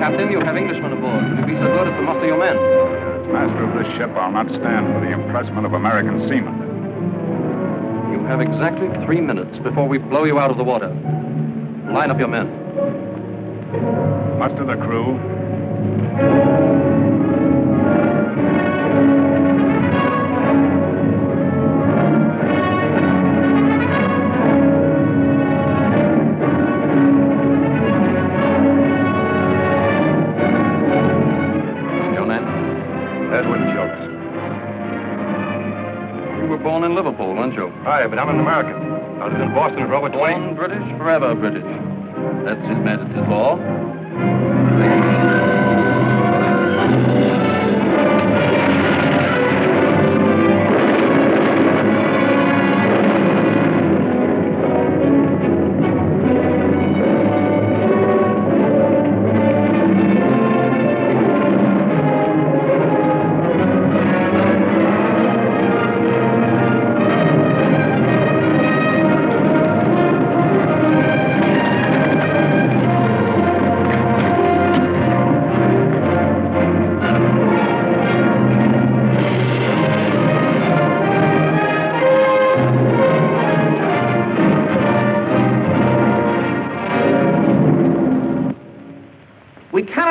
Captain, you have Englishmen aboard. Will you be so good as to muster your men? As master of this ship, I'll not stand for the impressment of American seamen. You have exactly 3 minutes before we blow you out of the water. Line up your men. Muster the crew. Edward Dmytryk. You were born in Liverpool, weren't you? Aye, but I'm an American. I was in Boston with Robert Twain. Born British, forever British. That's His Majesty's law.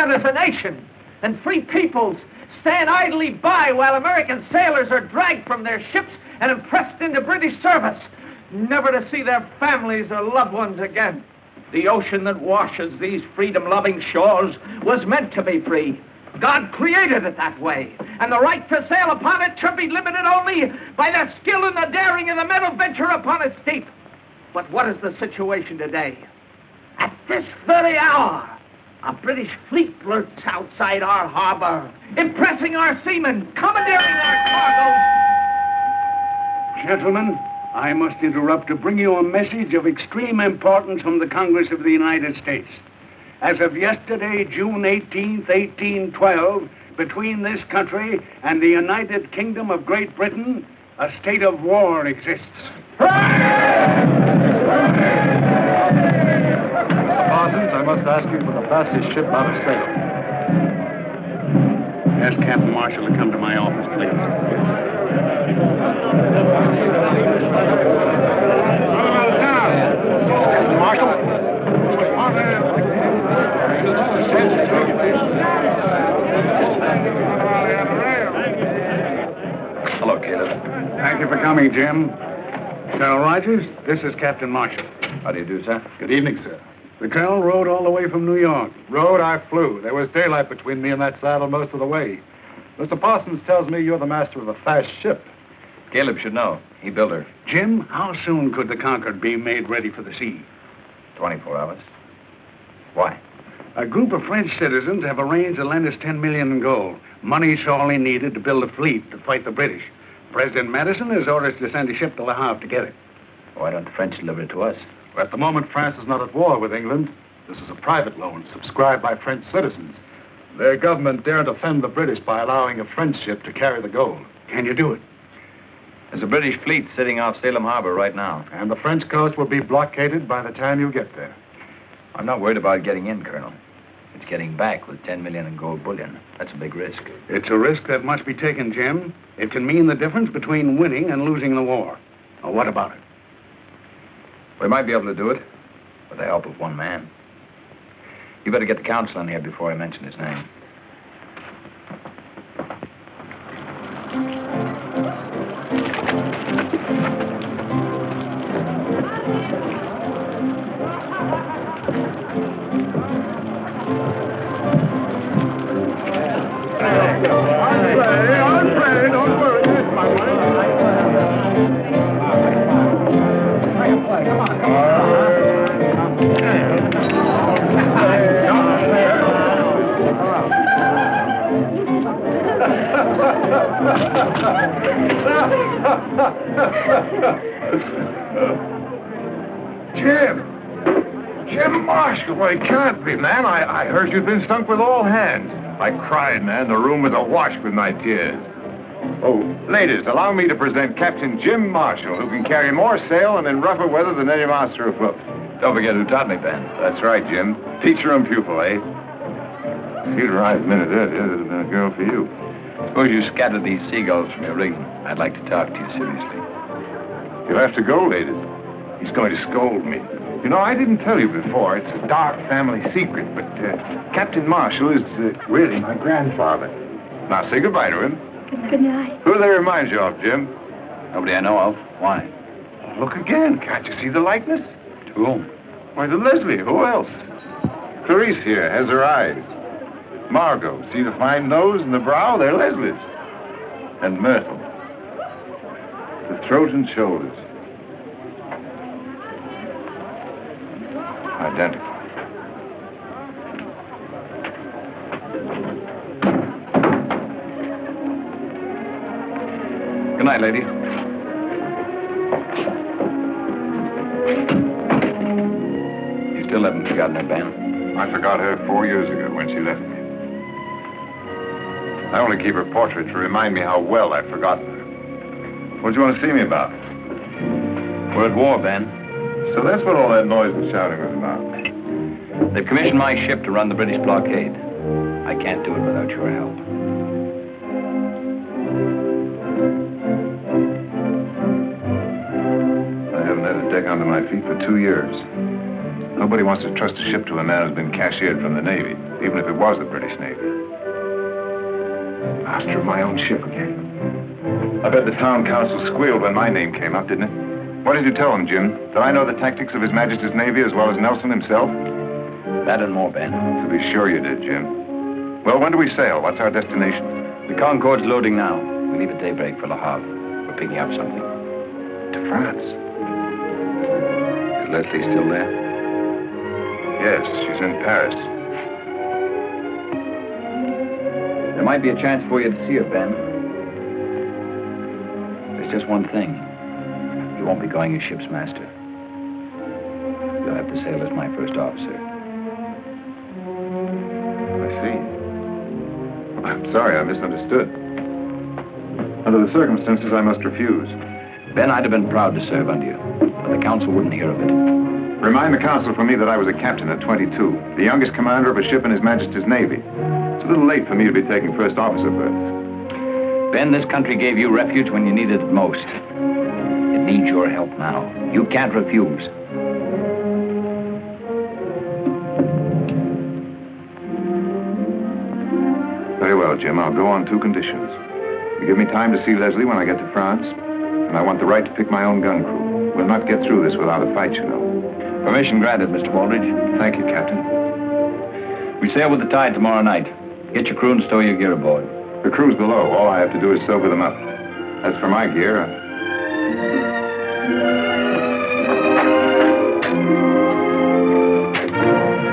As a nation and free peoples stand idly by while American sailors are dragged from their ships and impressed into British service, never to see their families or loved ones again. The ocean that washes these freedom-loving shores was meant to be free. God created it that way, and the right to sail upon it should be limited only by the skill and the daring of the men who venture upon its deep. But what is the situation today? At this very hour, a British fleet lurks outside our harbor, impressing our seamen, commandeering our cargoes. Gentlemen, I must interrupt to bring you a message of extreme importance from the Congress of the United States. As of yesterday, June 18th, 1812, between this country and the United Kingdom of Great Britain, a state of war exists. Parsons, I must ask you for the fastest ship out of Salem. Ask Captain Marshall to come to my office, please. Captain Marshall? Hello, Caleb. Thank you for coming, Jim. Colonel Rogers, this is Captain Marshall. How do you do, sir? Good evening, sir. The colonel rode all the way from New York. Rode, I flew. There was daylight between me and that saddle most of the way. Mr. Parsons tells me you're the master of a fast ship. Caleb should know. He built her. Jim, how soon could the Concord be made ready for the sea? 24 hours. Why? A group of French citizens have arranged to lend us $10 million in gold. Money sorely needed to build a fleet to fight the British. President Madison has orders to send a ship to Le Havre to get it. Why don't the French deliver it to us? At the moment, France is not at war with England. This is a private loan subscribed by French citizens. Their government daren't offend the British by allowing a French ship to carry the gold. Can you do it? There's a British fleet sitting off Salem Harbor right now. And the French coast will be blockaded by the time you get there. I'm not worried about getting in, Colonel. It's getting back with 10 million in gold bullion. That's a big risk. It's a risk that must be taken, Jim. It can mean the difference between winning and losing the war. Now, what about it? We might be able to do it, with the help of one man. You better get the counsel in here before I mention his name. Jim Marshall, well, it can't be, man. I heard you'd been stunk with all hands. I cried, man. The room was awash with my tears. Oh, ladies, allow me to present Captain Jim Marshall, who can carry more sail and in rougher weather than any master afloat. Don't forget who taught me, Ben. That's right, Jim. Teacher and pupil, eh? If you'd arrived a minute earlier, there'd have been a girl for you. Suppose you scattered these seagulls from your rigging. I'd like to talk to you seriously. You'll have to go, ladies. He's going to scold me. You know, I didn't tell you before. It's a dark family secret, but Captain Marshall is really my grandfather. Now, say goodbye to him. Good night. Who do they remind you of, Jim? Nobody I know of. Why? Look again. Can't you see the likeness? To whom? Why, to Leslie. Who else? Clarice here has her eyes. Margot, see the fine nose and the brow? They're Leslie's. And Myrtle. The throat and shoulders. Identical. Good night, lady. You still haven't forgotten her, Ben? I forgot her 4 years ago when she left me. I only keep her portrait to remind me how well I've forgotten her. What do you want to see me about? We're at war, Ben. So that's what all that noise and shouting was about. They've commissioned my ship to run the British blockade. I can't do it without your help. I haven't had a deck under my feet for 2 years. Nobody wants to trust a ship to a man who's been cashiered from the Navy, even if it was the British Navy. Master of my own ship again. I bet the town council squealed when my name came up, didn't it? What did you tell them, Jim? That I know the tactics of His Majesty's Navy as well as Nelson himself? That and more, Ben. To be sure you did, Jim. Well, when do we sail? What's our destination? The Concorde's loading now. We leave at daybreak for Le Havre. We're picking up something. To France. Is Leslie still there? Yes, she's in Paris. There might be a chance for you to see her, Ben. There's just one thing. You won't be going as ship's master. You'll have to sail as my first officer. I see. I'm sorry, I misunderstood. Under the circumstances, I must refuse. Ben, I'd have been proud to serve under you, but the council wouldn't hear of it. Remind the council for me that I was a captain at 22, the youngest commander of a ship in His Majesty's Navy. It's a little late for me to be taking first officer berth. Ben, this country gave you refuge when you needed it most. It needs your help now. You can't refuse. Very well, Jim. I'll go on 2 conditions. You give me time to see Leslie when I get to France, and I want the right to pick my own gun crew. We'll not get through this without a fight, you know. Permission granted, Mr. Baldridge. Thank you, Captain. We sail with the tide tomorrow night. Get your crew and stow your gear aboard. The crew's below. All I have to do is sober them up. As for my gear,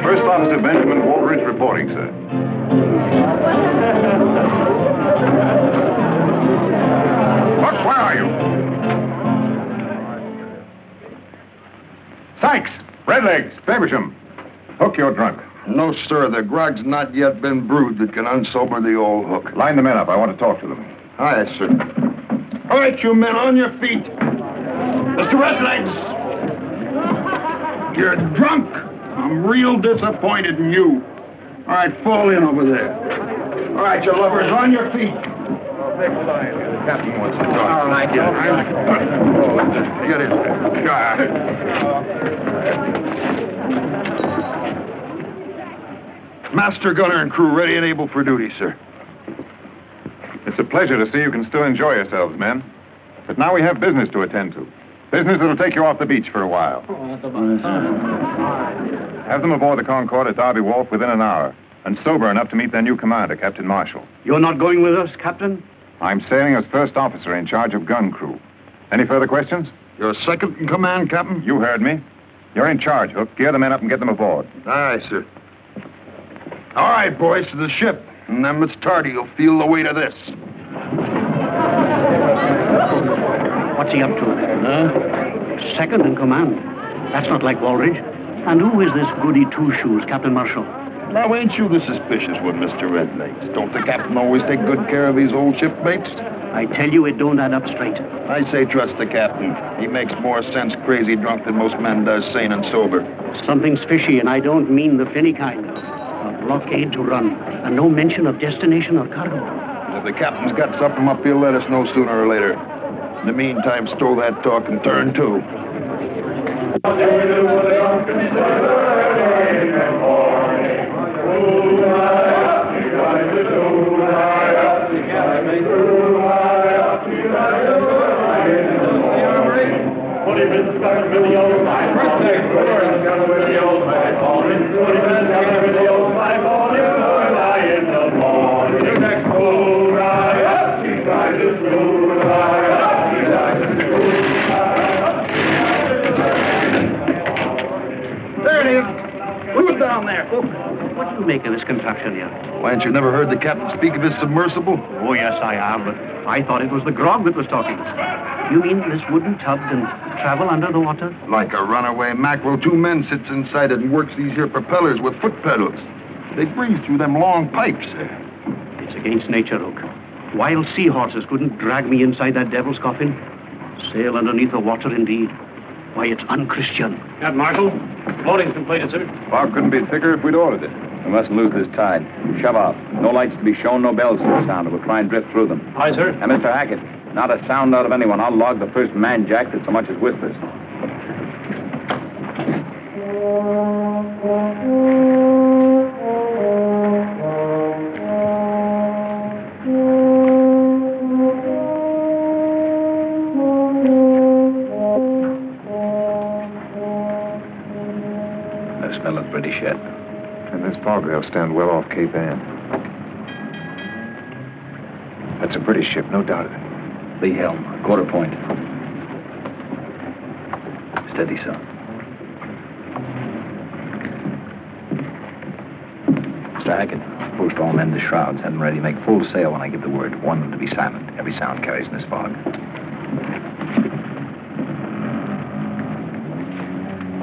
First Officer Benjamin Baldridge reporting, sir. Buck, where are you? Sykes, Redlegs, Faversham. Hook, you're drunk. No, sir. The grog's not yet been brewed that can unsober the old hook. Line the men up. I want to talk to them. Aye, sir. All right, you men, on your feet. Mr. Redlegs! You're drunk. I'm real disappointed in you. All right, fall in over there. All right, you lovers, on your feet. The captain wants to talk. All right, get in. Master gunner and crew ready and able for duty, sir. It's a pleasure to see you can still enjoy yourselves, men. But now we have business to attend to. Business that'll take you off the beach for a while. Have them aboard the Concorde at Derby Wharf within an hour, and sober enough to meet their new commander, Captain Marshall. You're not going with us, Captain? I'm sailing as first officer in charge of gun crew. Any further questions? You're second in command, Captain? You heard me. You're in charge, Hook. Gear the men up and get them aboard. Aye, sir. All right, boys, to the ship. And then Miss Tardy will feel the weight of this. What's he up to? Second in command. That's not like Baldridge. And who is this goody two-shoes, Captain Marshall? Now, ain't you the suspicious one, Mr. Redlegs? Don't the captain always take good care of his old shipmates? I tell you, it don't add up straight. I say trust the captain. He makes more sense crazy drunk than most men does sane and sober. Something's fishy, and I don't mean the finny kind. blockade to run, and no mention of destination or cargo. If the captain's got something up, he'll let us know sooner or later. In the meantime, stow that talk and turn to. There it is. Who's down there? What do you make of this contraption here? Why, ain't you never heard the captain speak of his submersible? Oh, yes, I have, but I thought it was the grog that was talking. You mean this wooden tub can travel under the water? Like a runaway mackerel, 2 men sits inside it and works these here propellers with foot pedals. They breathe through them long pipes. It's against nature, Hook. Wild seahorses couldn't drag me inside that devil's coffin. Sail underneath the water, indeed. Why, it's unchristian. Captain Marshal, loading's completed, sir. Fog couldn't be thicker if we'd ordered it. We mustn't lose this tide. Shove off. No lights to be shown, no bells to be sounded. We'll try and drift through them. Aye, sir. And Mr. Hackett, not a sound out of anyone. I'll log the first man jack that so much as whispers. No smell of British yet. In this fog, they'll stand well off Cape Ann. That's a British ship, no doubt of it. Lee helm, quarter point. Steady, sir. Mr. Hackett, post all men to shrouds. Have them ready. Make full sail when I give the word. Warn them to be silent. Every sound carries in this fog.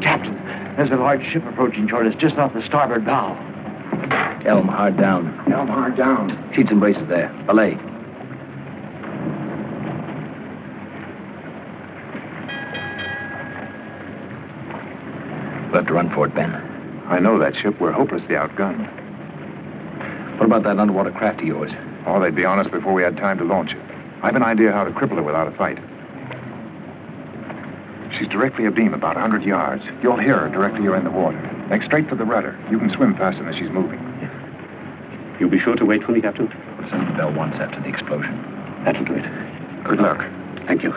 Captain, there's a large ship approaching toward us just off the starboard bow. Helm hard down. Helm hard down. Sheets and braces there. Belay. We'll have to run for it, Ben. I know that ship. We're hopelessly outgunned. What about that underwater craft of yours? Oh, they'd be on us before we had time to launch it. I've an idea how to cripple her without a fight. She's directly abeam, about 100 yards. You'll hear her directly you're in the water. Make straight for the rudder. You can swim faster than she's moving. You'll be sure to wait for me, Captain? We'll send the bell once after the explosion. That'll do it. Good luck. Thank you.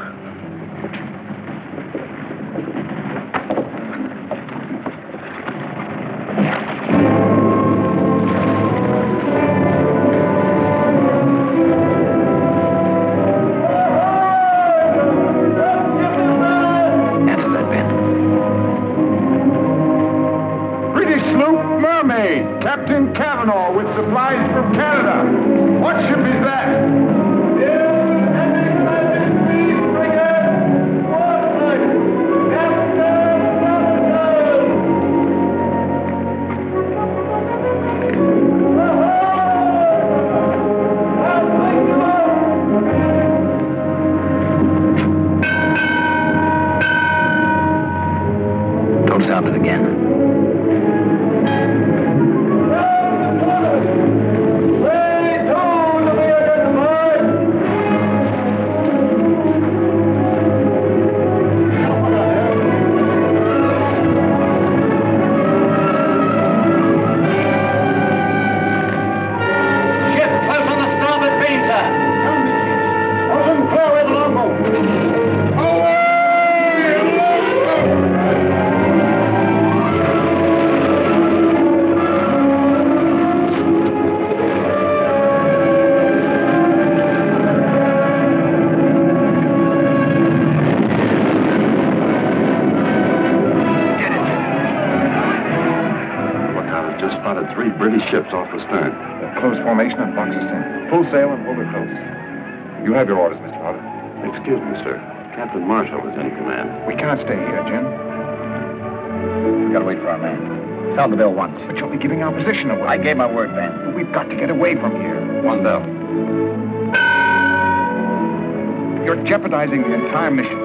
Answer that, Ben. British sloop Mermaid. Captain Cavanaugh with supplies from Canada. What ship is that? Don't sound it again. British ships off the stern. Close formation and box us in. Full sail and hold her close. You have your orders, Mr. Potter. Excuse me, sir. Captain Marshall is in command. We can't stay here, Jim. We gotta wait for our man. Sound the bell once. But you'll be giving our position away. I gave my word, Ben. We've got to get away from here. One bell. You're jeopardizing the entire mission.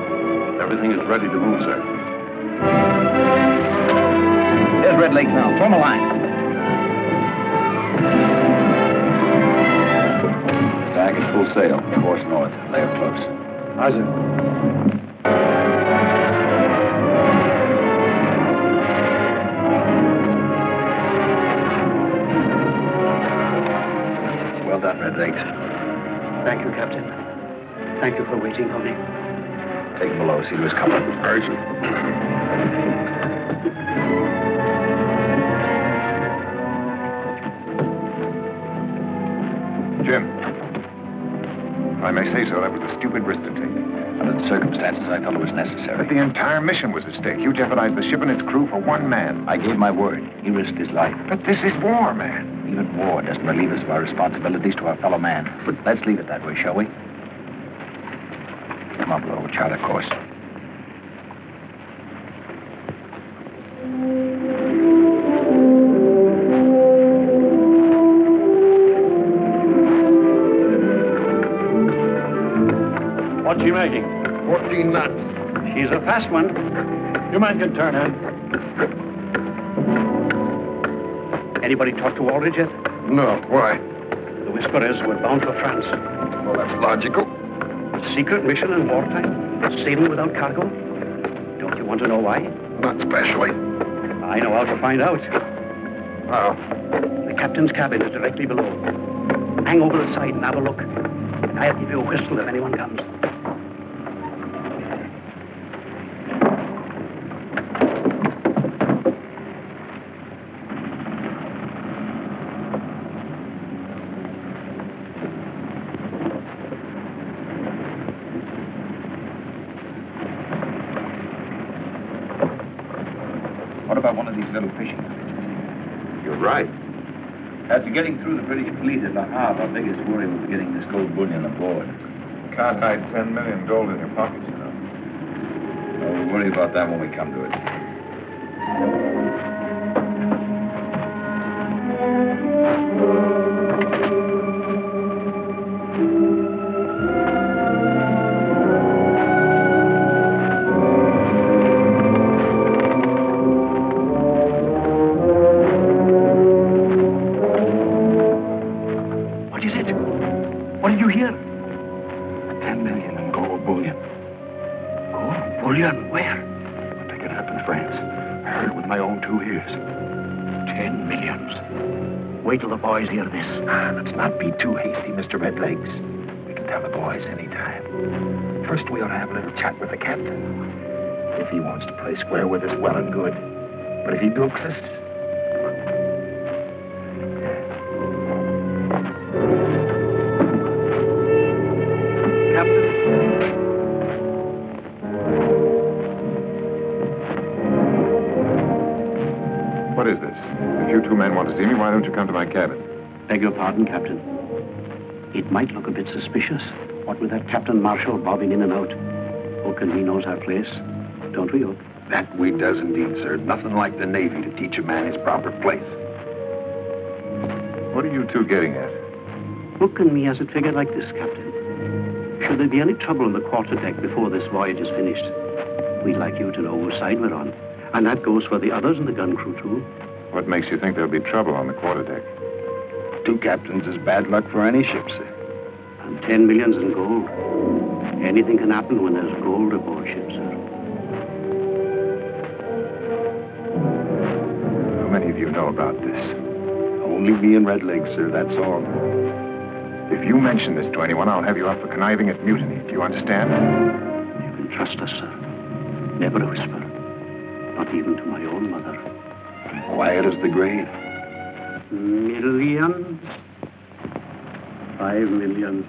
Everything is ready to move, sir. There's Red Lake now. Form a line. Full sail. Course north. Lay her close. Aye, sir. Well done, Red Legs. Thank you, Captain. Thank you for waiting for me. Take him below. See to his cover. Jim, if I may say so, that was a stupid risk to take. Under the circumstances, I felt it was necessary. But the entire mission was at stake. You jeopardized the ship and its crew for one man. I gave my word. He risked his life. But this is war, man. Even war doesn't relieve us of our responsibilities to our fellow man. But let's leave it that way, shall we? Come on, below. We'll chart our course. What's she making? 14 knots. She's a fast one. Your man can turn in. Anybody talk to Aldridge yet? No, why? The whisper is we're bound for France. Well, that's logical. Secret mission in wartime? Sailing without cargo? Don't you want to know why? Not especially. I know how to find out. How? The captain's cabin is directly below. Hang over the side and have a look. I'll give you a whistle if anyone comes. What about one of these little fishing? You're right. After getting through the British fleet at Le Havre, our biggest worry was getting this gold bullion aboard. Can't hide 10 million gold in your pockets, you know. Well, we'll worry about that when we come to it. What did you hear? 10 million in gold bullion. Gold bullion? Where? I'm picking it up in France. I heard it with my own 2 ears. 10 millions. Wait till the boys hear this. Let's not be too hasty, Mr. Redlegs. We can tell the boys anytime. First, we ought to have a little chat with the captain. If he wants to play square with us, well and good. But if he bilks us, What is this? If you 2 men want to see me, why don't you come to my cabin? Beg your pardon, Captain. It might look a bit suspicious. What with that Captain Marshall bobbing in and out. Hook and he knows our place. Don't we, Hook? that we does indeed, sir. Nothing like the Navy to teach a man his proper place. What are you 2 getting at? Hook and me has it figured like this, Captain. Should there be any trouble in the quarterdeck before this voyage is finished, we'd like you to know whose side we're on. And that goes for the others in the gun crew, too. What makes you think there'll be trouble on the quarterdeck? 2 captains is bad luck for any ship, sir. And 10 millions in gold. Anything can happen when there's gold aboard ship, sir. How many of you know about this? Only me and Redlegs, sir, that's all. If you mention this to anyone, I'll have you up for conniving at mutiny. Do you understand? You can trust us, sir. Never a whisper. Not even to my own mother. Quiet as the grave. Millions. 5 million.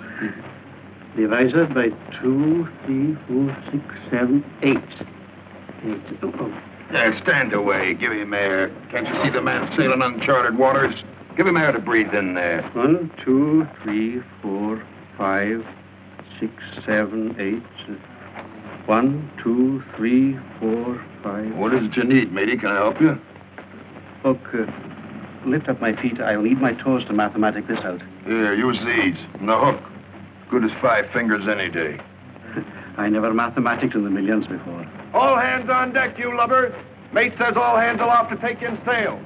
Divided by 2, 3, 4, 6, 7, 8. 8. Oh. Stand away. Give him air. Can't you see the man sailing uncharted waters? Give him air to breathe in there. 1, 2, 3, 4, 5, 6, 7, 8. 1, 2, 3, 4, 5. What is it you need, matey? Can I help you? Hook, lift up my feet. I'll need my toes to mathematic this out. Here, use these. And the hook. Good as 5 fingers any day. I never mathematiced in the millions before. All hands on deck, you lubbers. Mate says all hands aloft to take in sail.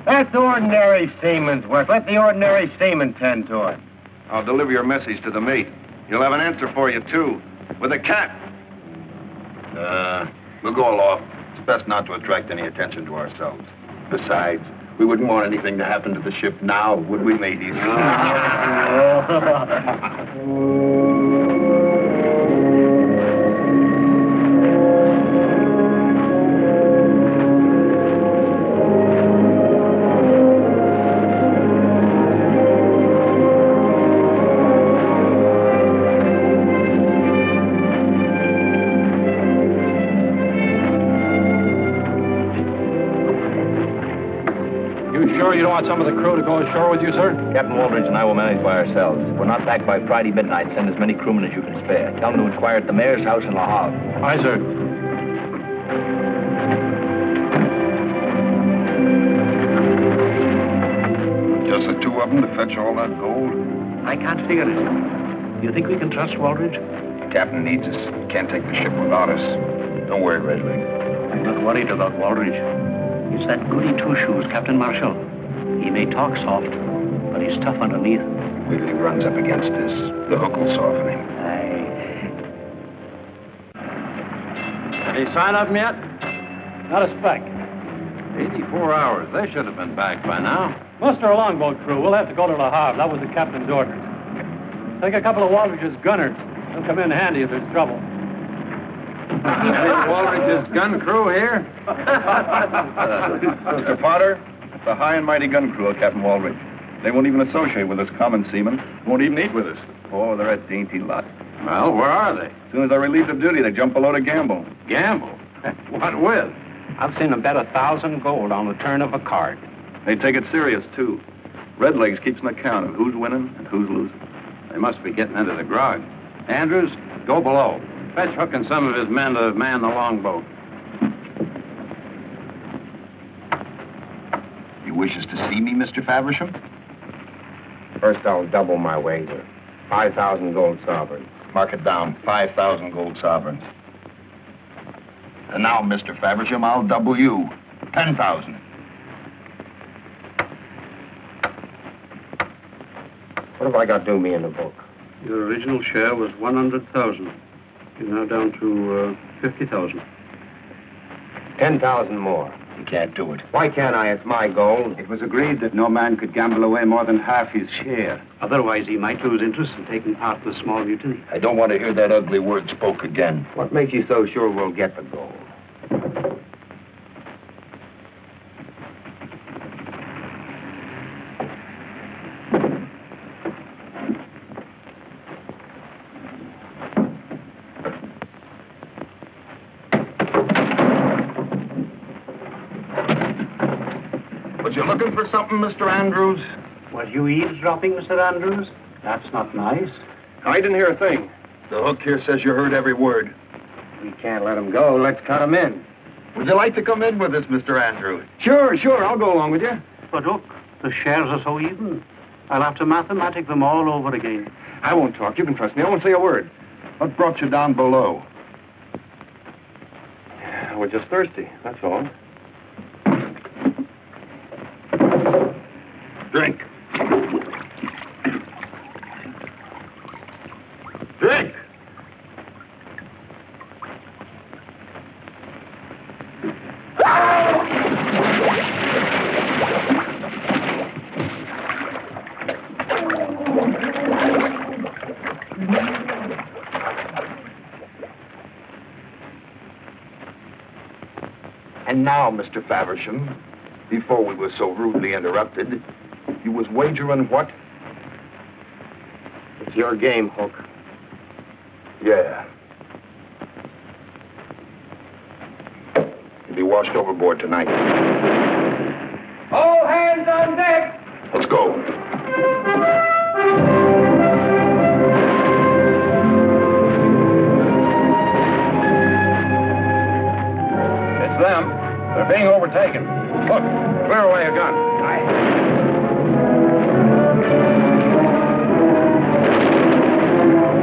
That's ordinary seaman's work. Let the ordinary seaman tend to it. I'll deliver your message to the mate. He'll have an answer for you, too. With a cat. We'll go aloft. It's best not to attract any attention to ourselves. Besides, we wouldn't want anything to happen to the ship now, would we, mateys? You don't want some of the crew to go ashore with you, sir? Captain Waldridge and I will manage by ourselves. If we're not back by Friday midnight, send as many crewmen as you can spare. Tell them to inquire at the mayor's house in La Havre. Aye, sir. Just the two of them to fetch all that gold? I can't figure it. Do you think we can trust Waldridge? The captain needs us. Can't take the ship without us. Don't worry, Redleg. I'm not worried about Waldridge. It's that goody two-shoes, Captain Marshall. He may talk soft, but he's tough underneath. If he runs up against us, the hook will soften him. Aye. Any sign of him yet? Not a speck. 84 hours. They should have been back by now. Muster a longboat crew. We'll have to go to La Havre. That was the captain's order. Take a couple of Waldridge's gunners. They'll come in handy if there's trouble. Waldridge's gun crew here? Mr. Potter, the high and mighty gun crew of Captain Waldridge. They won't even associate with us common seamen. Won't even eat with us. Oh, they're a dainty lot. Well, where are they? As soon as they're relieved of duty, they jump below to gamble. Gamble? What with? I've seen them bet 1,000 gold on the turn of a card. They take it serious, too. Redlegs keeps an account of who's winning and who's losing. They must be getting into the grog. Andrews, go below. Fetch Hook and some of his men to man the longboat. He wishes to see me, Mr. Faversham? First, I'll double my wager. 5,000 gold sovereigns. Mark it down, 5,000 gold sovereigns. And now, Mr. Faversham, I'll double you. 10,000. What have I got due me in the book? Your original share was 100,000. You're now down to 50,000. 10,000 more. You can't do it. Why can't I? It's my gold. It was agreed that no man could gamble away more than half his share. Otherwise, he might lose interest in taking part in the small mutiny. I don't want to hear that ugly word spoke again. What makes you so sure we'll get the gold? Was you looking for something, Mr. Andrews? Were you eavesdropping, Mr. Andrews? That's not nice. I didn't hear a thing. The hook here says you heard every word. We can't let him go. Let's cut him in. Would you like to come in with us, Mr. Andrews? Sure, I'll go along with you. But look, the shares are so even. I'll have to mathematic them all over again. I won't talk. You can trust me. I won't say a word. What brought you down below? We're just thirsty, that's all. Drink. Drink! And now, Mr. Faversham, before we were so rudely interrupted, you was wagering what? It's your game, Hook. Yeah. You'll be washed overboard tonight. All hands on deck! Let's go. It's them. They're being overtaken. Look, clear away a gun.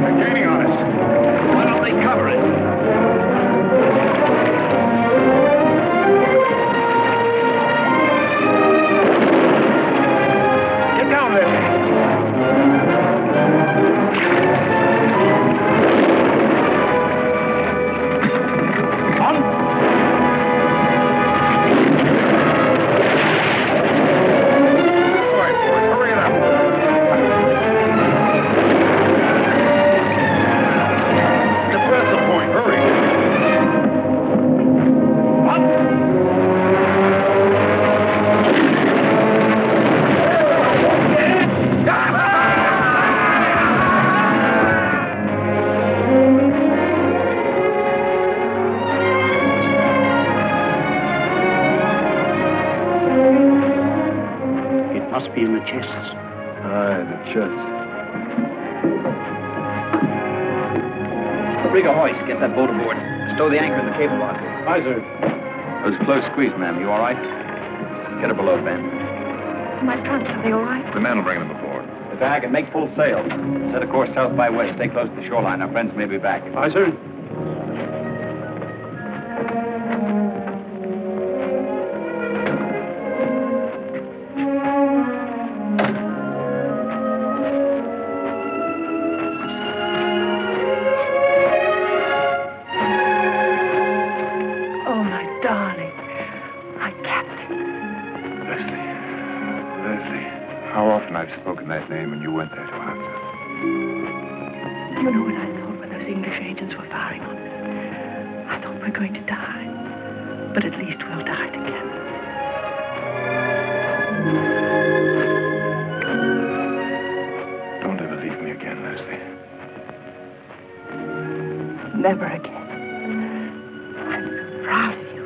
They're gaining on us. Why don't they cover it? Get down there. chests. Aye, the chest. Rig a hoist. Get that boat aboard. Stow the anchor in the cable lock. Aye, sir. It was a close squeeze, ma'am. You all right? Get her below, Ben. My trunks, are they all right? The men will bring them aboard. The bag and make full sail. Set a course south by west. Stay close to the shoreline. Our friends may be back. Aye, sir. Oh, my darling. My captain. Leslie. How often I've spoken that name and you weren't there to answer. Do you know what I thought when those English agents were firing on us? I thought we're going to die. But at least we'll die together. Don't ever leave me again, Leslie. Never again. I'm so proud of you.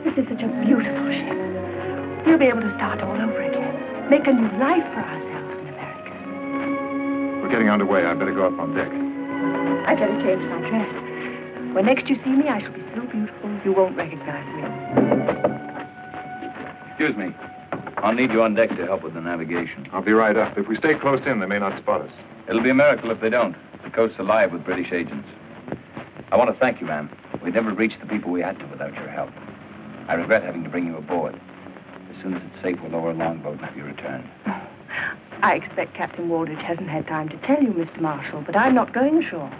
This is such a beautiful ship. We'll be able to start all over again. Make a new life for ourselves in America. We're getting underway. I better go up on deck. I'd better change my dress. When next you see me, I shall be so beautiful you won't recognize me. Excuse me. I'll need you on deck to help with the navigation. I'll be right up. If we stay close in, they may not spot us. It'll be a miracle if they don't. The coast's alive with British agents. I want to thank you, ma'am. We'd never reached the people we had to without your help. I regret having to bring you aboard. As soon as it's safe, we'll lower a longboat and have you returned. I expect Captain Waldridge hasn't had time to tell you, Mr. Marshall, but I'm not going ashore.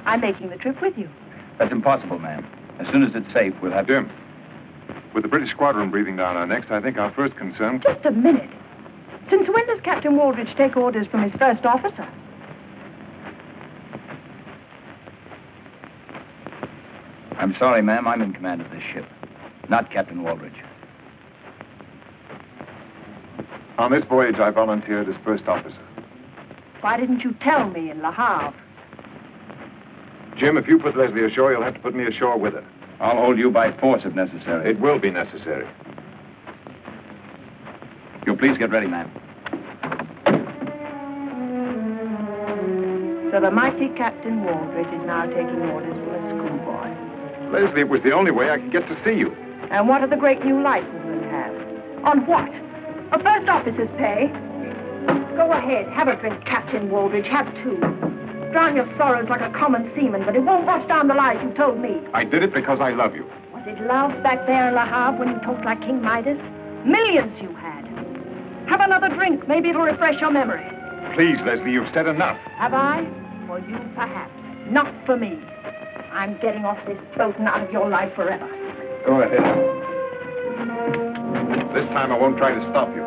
I'm making the trip with you. That's impossible, ma'am. As soon as it's safe, we'll have... Jim, with the British squadron breathing down our necks, I think our first concern... Just a minute. Since when does Captain Waldridge take orders from his first officer? I'm sorry, ma'am. I'm in command of this ship, not Captain Waldridge. On this voyage, I volunteered as first officer. Why didn't you tell me in Le Havre? Jim, if you put Leslie ashore, you'll have to put me ashore with her. I'll hold you by force if necessary. It will be necessary. You'll please get ready, ma'am. So the mighty Captain Waldridge is now taking orders from a schoolboy. Leslie, it was the only way I could get to see you. And what do the great new life women have? On what? A first officer's pay? Go ahead, have a drink, Captain Waldridge. Have two. Drown your sorrows like a common seaman, but it won't wash down the lies you told me. I did it because I love you. Was it love back there in Le Havre when you talked like King Midas? Millions you had. Have another drink. Maybe it'll refresh your memory. Please, Leslie, you've said enough. Have I? For you, perhaps. Not for me. I'm getting off this boat and out of your life forever. Go ahead. This time I won't try to stop you.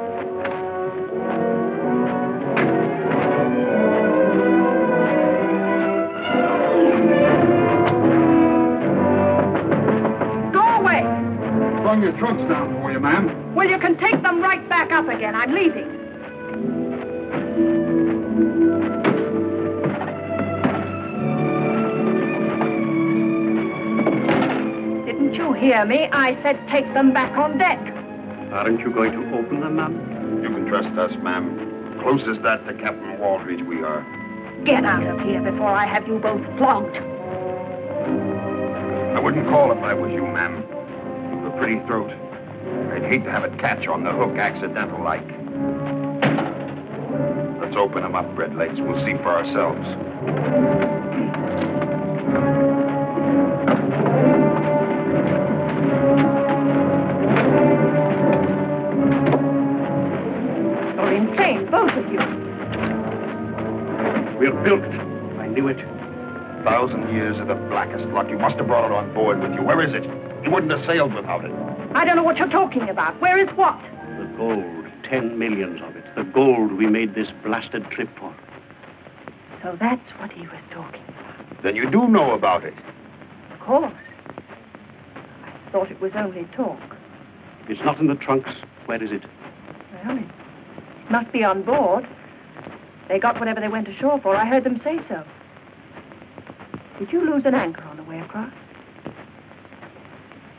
Slung your trunks down for you, ma'am. Well, you can take them right back up again. I'm leaving. Didn't you hear me? I said take them back on deck. Aren't you going to open them, ma'am? You can trust us, ma'am. Close as that to Captain Waldridge we are. Get out of here before I have you both flogged. I wouldn't call if I was you, ma'am. A pretty throat. I'd hate to have it catch on the hook accidental like. Let's open them up, Red Legs. We'll see for ourselves. You're insane, both of you. We're bilked. I knew it. 1,000 years of the blackest luck. You must have brought it on board with you. Where is it? You wouldn't have sailed without it. I don't know what you're talking about. Where is what? The gold. 10 millions of it. The gold we made this blasted trip for. So that's what he was talking about. Then you do know about it. Of course. I thought it was only talk. It's not in the trunks. Where is it? Well, it must be on board. They got whatever they went ashore for. I heard them say so. Did you lose an anchor on the way across?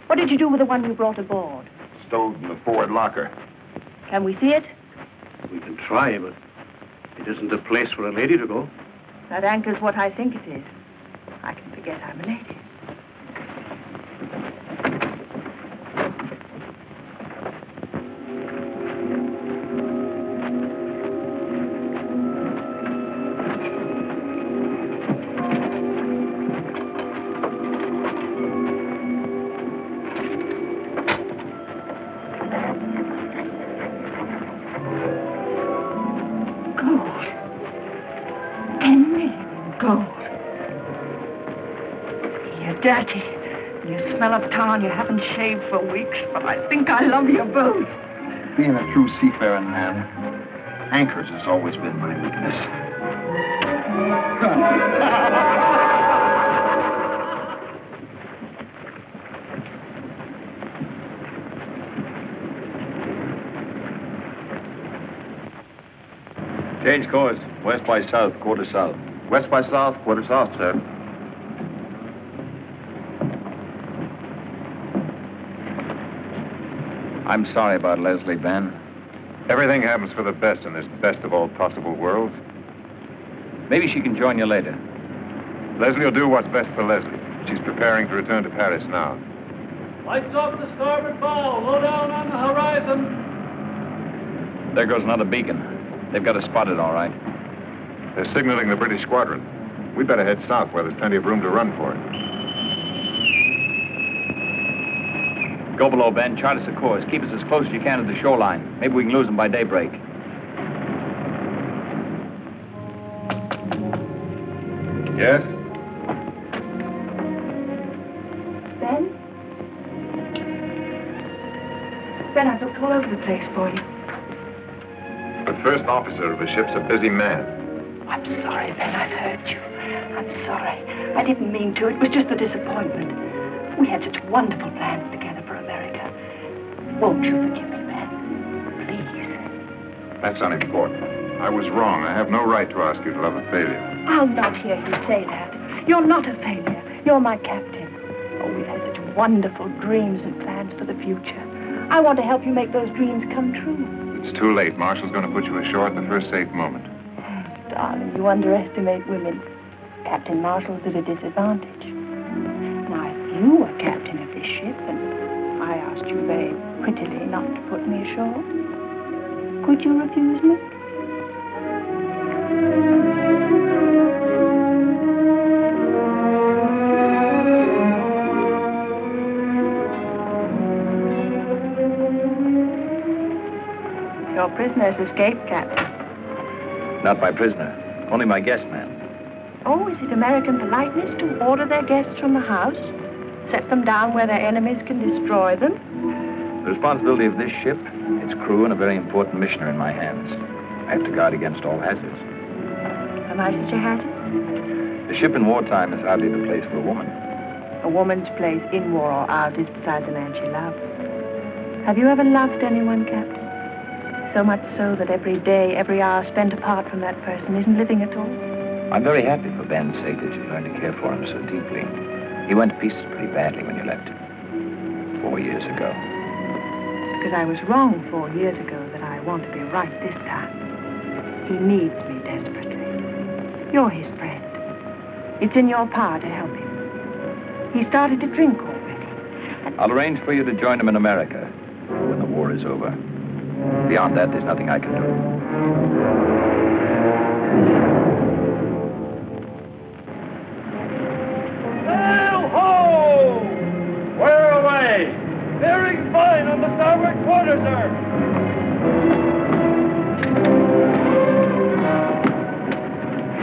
What did you do with the one you brought aboard? Stowed in the forward locker. Can we see it? We can try, but it isn't a place for a lady to go. That anchor's what I think it is. I can forget I'm a lady. Dirty. You smell of tar and you haven't shaved for weeks, but I think I love you both. Being a true seafaring man, anchors has always been my weakness. Change course. West by south, quarter south. West by south, quarter south, sir. I'm sorry about Leslie, Ben. Everything happens for the best in this best of all possible worlds. Maybe she can join you later. Leslie will do what's best for Leslie. She's preparing to return to Paris now. Lights off the starboard bow. Low down on the horizon. There goes another beacon. They've got us spotted, all right. They're signaling the British squadron. We'd better head south where there's plenty of room to run for it. Go below, Ben. Chart us a course. Keep us as close as you can to the shoreline. Maybe we can lose them by daybreak. Yes? Ben? Ben, I've looked all over the place for you. The first officer of the ship's a busy man. I'm sorry, Ben. I've hurt you. I'm sorry. I didn't mean to. It was just the disappointment. We had such wonderful plans together for America. Won't you forgive me, Ben? Please. That's unimportant. I was wrong. I have no right to ask you to love a failure. I'll not hear you say that. You're not a failure. You're my captain. Oh, we've had such wonderful dreams and plans for the future. I want to help you make those dreams come true. It's too late. Marshall's going to put you ashore at the first safe moment. Darling, you underestimate women. Captain Marshall's at a disadvantage. Now, if you were captain of this ship and I asked you very prettily not to put me ashore, could you refuse me? Your prisoner's escaped, Captain. Not my prisoner. Only my guest man. Oh, is it American politeness to order their guests from the house? Set them down where their enemies can destroy them? The responsibility of this ship, its crew, and a very important mission are in my hands. I have to guard against all hazards. Am I such a hazard? The ship in wartime is hardly the place for a woman. A woman's place in war or out is beside the man she loves. Have you ever loved anyone, Captain? So much so that every day, every hour spent apart from that person isn't living at all? I'm very happy for Ben's sake that you learned to care for him so deeply. He went to pieces pretty badly when you left him. 4 years ago. Because I was wrong 4 years ago that I want to be right this time. He needs me desperately. You're his friend. It's in your power to help him. He started to drink already. I'll arrange for you to join him in America when the war is over. Beyond that, there's nothing I can do. Sail ho! We're away! Bearing fine on the starboard quarter, sir!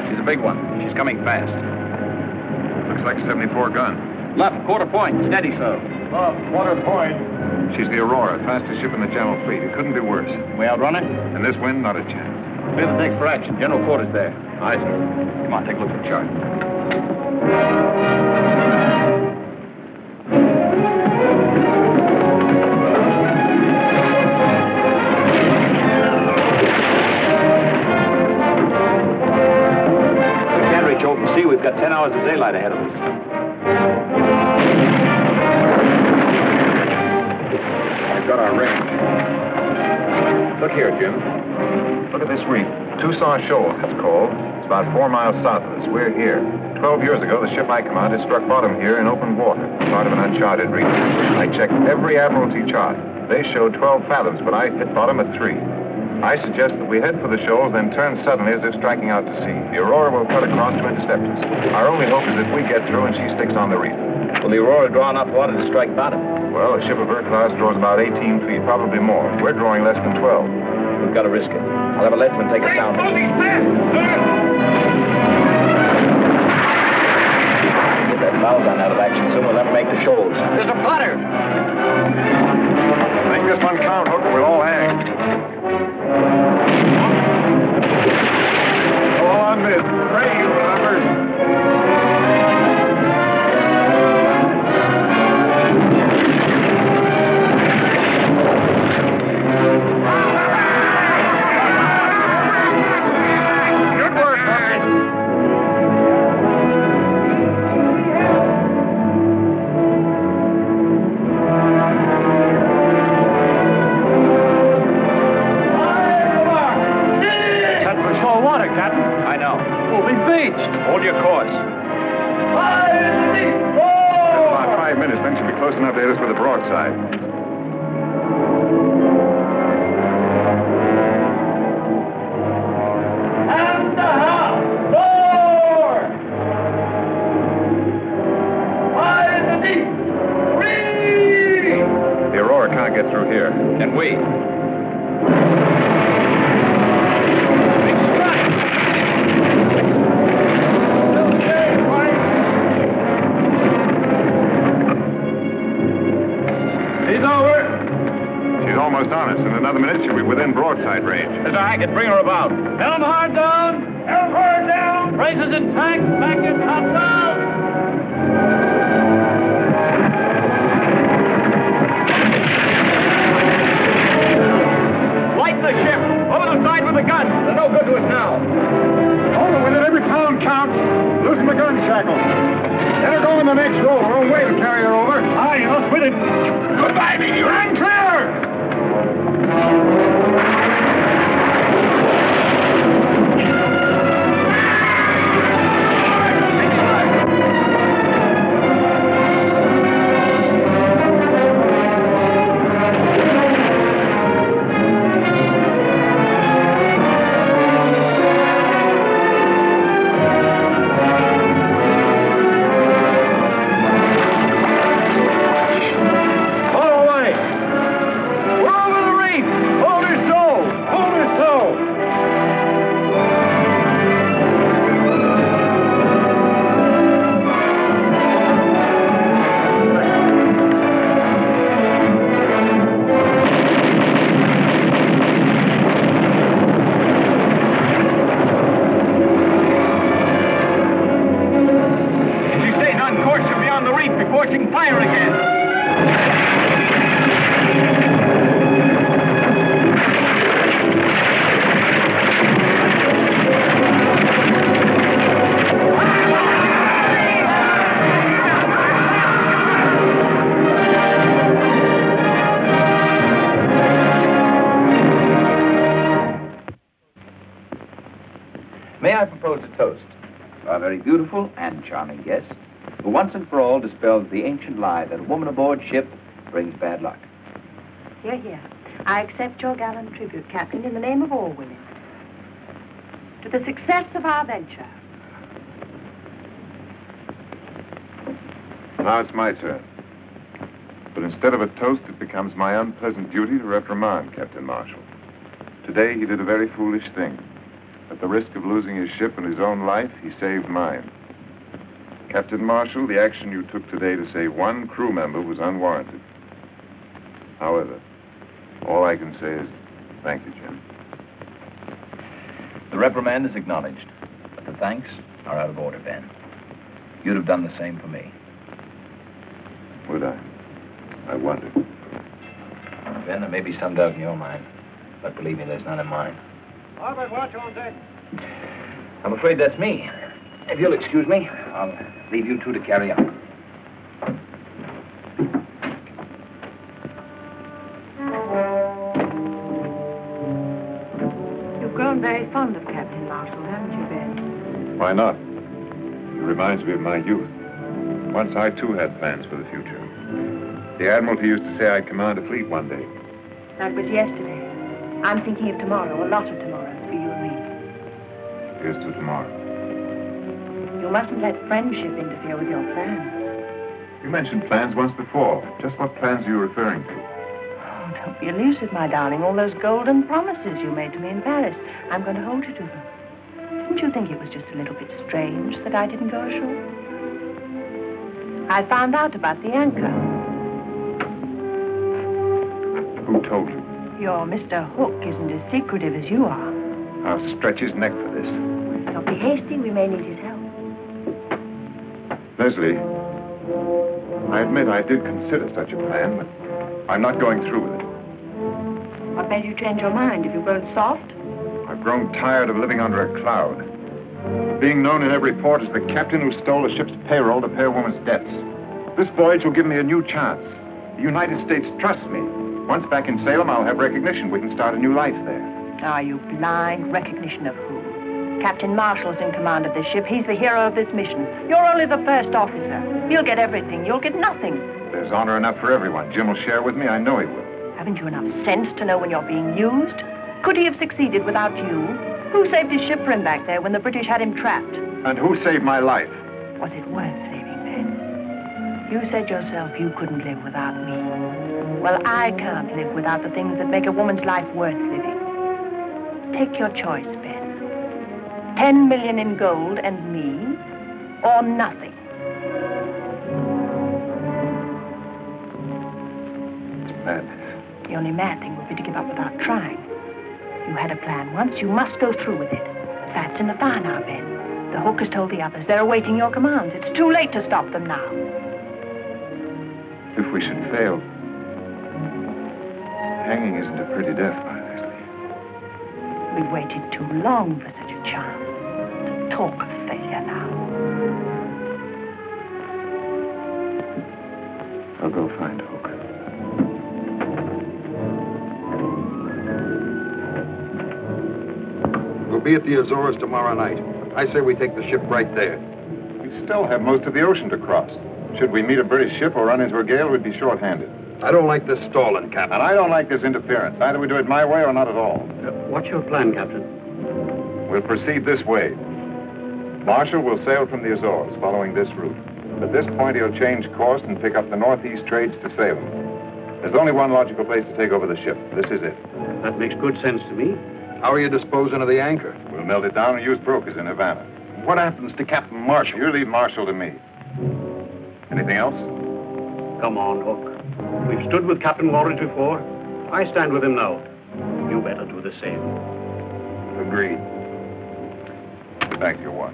She's a big one. She's coming fast. Looks like 74 gun. Left, quarter point. Steady, sir. Quarter point. She's the Aurora, fastest ship in the Channel Fleet. It couldn't be worse. We outrun it? In this wind, not a chance. Clear the decks for action. General quarters there. Aye, sir. Come on, take a look at the chart. We can't reach open sea. We've got 10 hours of daylight ahead of us. We've got our range. Look here, Jim. Look at this reef. Tucson Shoals, it's called. It's about 4 miles south of us. We're here. 12 years ago, the ship I commanded struck bottom here in open water, part of an uncharted reef. I checked every Admiralty chart. They showed 12 fathoms, but I hit bottom at 3. I suggest that we head for the shoals, then turn suddenly as if striking out to sea. The Aurora will cut across to intercept us. Our only hope is that we get through and she sticks on the reef. Will the Aurora draw enough water to strike bottom? Well, a ship of her class draws about 18 feet, probably more. We're drawing less than 12. We've got to risk it. I'll have a leadsman take us down. Get that bow gun out of action soon. We'll never make the shoals. There's a flutter. Make this one count, Hook, or we'll all hang. All on mid. Pray you remember. Hold your course. About 5 minutes, then she'll be close enough to hit us with a broadside. And the house. Four. High in the deep. 3. The Aurora can't get through here. And we. Almost on us. In another minute, she'll be within broadside range. There's a hacket. Bring her about. Helm hard down! Helm hard down! Braces intact! Back your topsails! Light the ship. Over the side with the gun. They're no good to us now. Over with it. Every pound counts. Loosen the gun shackles. Let her go in the next roll. Her own way to carry her over. Aye, us with it. Goodbye, me. You're unclear. May I propose a toast? Our very beautiful and charming guest, who once and for all dispels the ancient lie that a woman aboard ship brings bad luck. Hear, hear. I accept your gallant tribute, Captain, in the name of all women. To the success of our venture. Now it's my turn. But instead of a toast, it becomes my unpleasant duty to reprimand Captain Marshall. Today, he did a very foolish thing. At the risk of losing his ship and his own life, he saved mine. Captain Marshall, the action you took today to save one crew member was unwarranted. However, all I can say is thank you, Jim. The reprimand is acknowledged, but the thanks are out of order, Ben. You'd have done the same for me. Would I? I wondered. Ben, there may be some doubt in your mind, but believe me, there's none in mine. Harmon, watch on deck. I'm afraid that's me. If you'll excuse me, I'll leave you two to carry on. You've grown fond of Captain Marshall, haven't you, Ben? Why not? He reminds me of my youth. Once I, too, had plans for the future. The Admiralty used to say I'd command a fleet one day. That was yesterday. I'm thinking of tomorrow, a lot of tomorrows for you and me. Here's to tomorrow. You mustn't let friendship interfere with your plans. You mentioned plans once before. Just what plans are you referring to? Oh, don't be elusive, my darling. All those golden promises you made to me in Paris. I'm going to hold you to them. Didn't you think it was just a little bit strange that I didn't go ashore? I found out about the anchor. Who told you? Your Mr. Hook isn't as secretive as you are. I'll stretch his neck for this. Don't be hasty. We may need his help. Leslie, I admit I did consider such a plan, but I'm not going through with it. What made you change your mind? Have you grown soft? I've grown tired of living under a cloud. Being known in every port as the captain who stole a ship's payroll to pay a woman's debts. This voyage will give me a new chance. The United States trusts me. Once back in Salem, I'll have recognition. We can start a new life there. Are you blind? Recognition of who? Captain Marshall's in command of this ship. He's the hero of this mission. You're only the first officer. He'll get everything. You'll get nothing. There's honor enough for everyone. Jim will share with me. I know he will. Haven't you enough sense to know when you're being used? Could he have succeeded without you? Who saved his ship for him back there when the British had him trapped? And who saved my life? Was it worth saving, Ben? You said yourself you couldn't live without me. Well, I can't live without the things that make a woman's life worth living. Take your choice, Ben. 10 million in gold and me, or nothing. It's madness. The only mad thing would be to give up without trying. You had a plan once, you must go through with it. That's in the fire now, Ben. The Hook has told the others. They're awaiting your commands. It's too late to stop them now. If we should fail, hanging isn't a pretty death, my Leslie. We've waited too long for such a chance. To talk of failure now. I'll go find Hook. We'll be at the Azores tomorrow night. I say we take the ship right there. We still have most of the ocean to cross. Should we meet a British ship or run into a gale, we'd be short-handed. I don't like this stalling, Captain. And I don't like this interference. Either we do it my way or not at all. What's your plan, Captain? We'll proceed this way. Marshall will sail from the Azores, following this route. At this point, he'll change course and pick up the northeast trades to Salem. There's only one logical place to take over the ship. This is it. That makes good sense to me. How are you disposing of the anchor? We'll melt it down and use brokers in Havana. What happens to Captain Marshall? You leave Marshall to me. Anything else? Come on, Hook. We've stood with Captain Walridge before. I stand with him now. You better do the same. Agreed. Get back to your watch.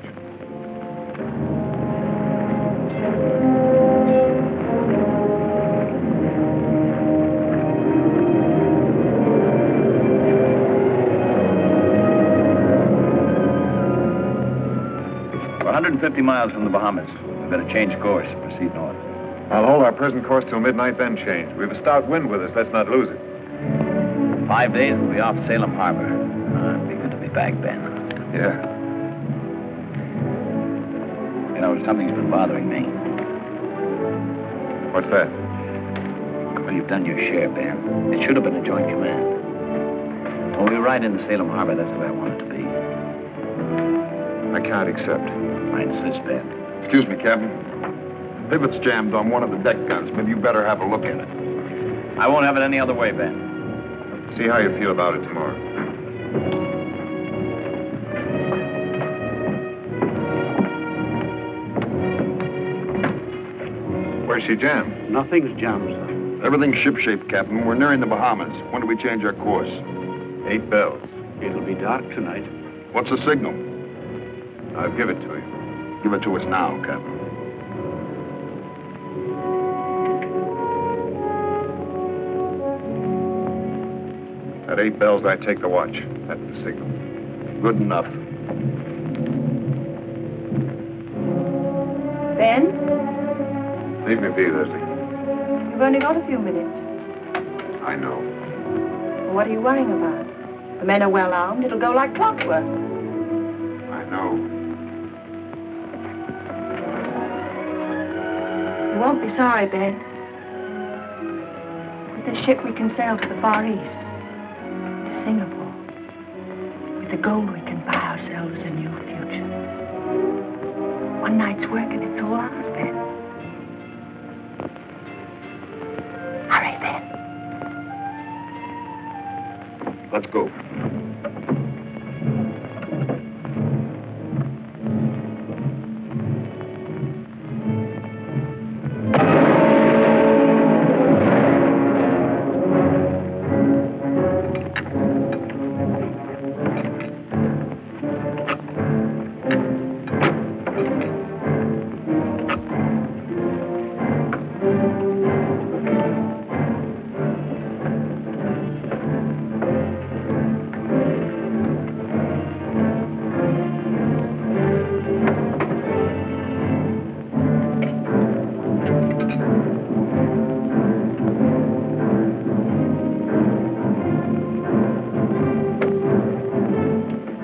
We're 150 miles from the Bahamas. We better change course and proceed north. I'll hold our present course till midnight, then change. We have a stout wind with us. Let's not lose it. 5 days, we'll be off Salem Harbor. It'll be good to be back, Ben. Yeah. You know, something's been bothering me. What's that? Well, you've done your share, Ben. It should have been a joint command. When we ride into Salem Harbor, that's the way I want it to be. I can't accept. I insist, Ben. Excuse me, Captain. Pivot's jammed on one of the deck guns. Maybe you better have a look at it. I won't have it any other way, Ben. See how you feel about it tomorrow. Where's she jammed? Nothing's jammed, sir. Everything's shipshape, Captain. We're nearing the Bahamas. When do we change our course? 8 bells. It'll be dark tonight. What's the signal? I'll give it to you. Give it to us now, Captain. At 8 bells, I take the watch. That's the signal. Good enough. Ben, Leave me be, Leslie. you've only got a few minutes. I know. What are you worrying about? The men are well armed. It'll go like clockwork. I know. You won't be sorry, Ben. With this ship, we can sail to the Far East, to Singapore. With the gold, we can buy ourselves a new future. One night's work, and it's all ours, Ben. Hurry, Ben. Let's go.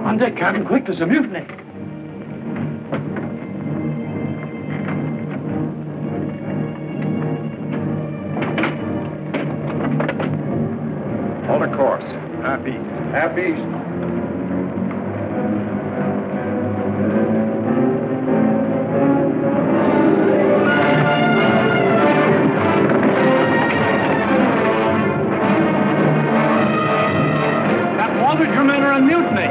On deck, Captain, quick, there's a mutiny. Hold a course. Half east. Half east. Captain Waldridge, your men are in mutiny.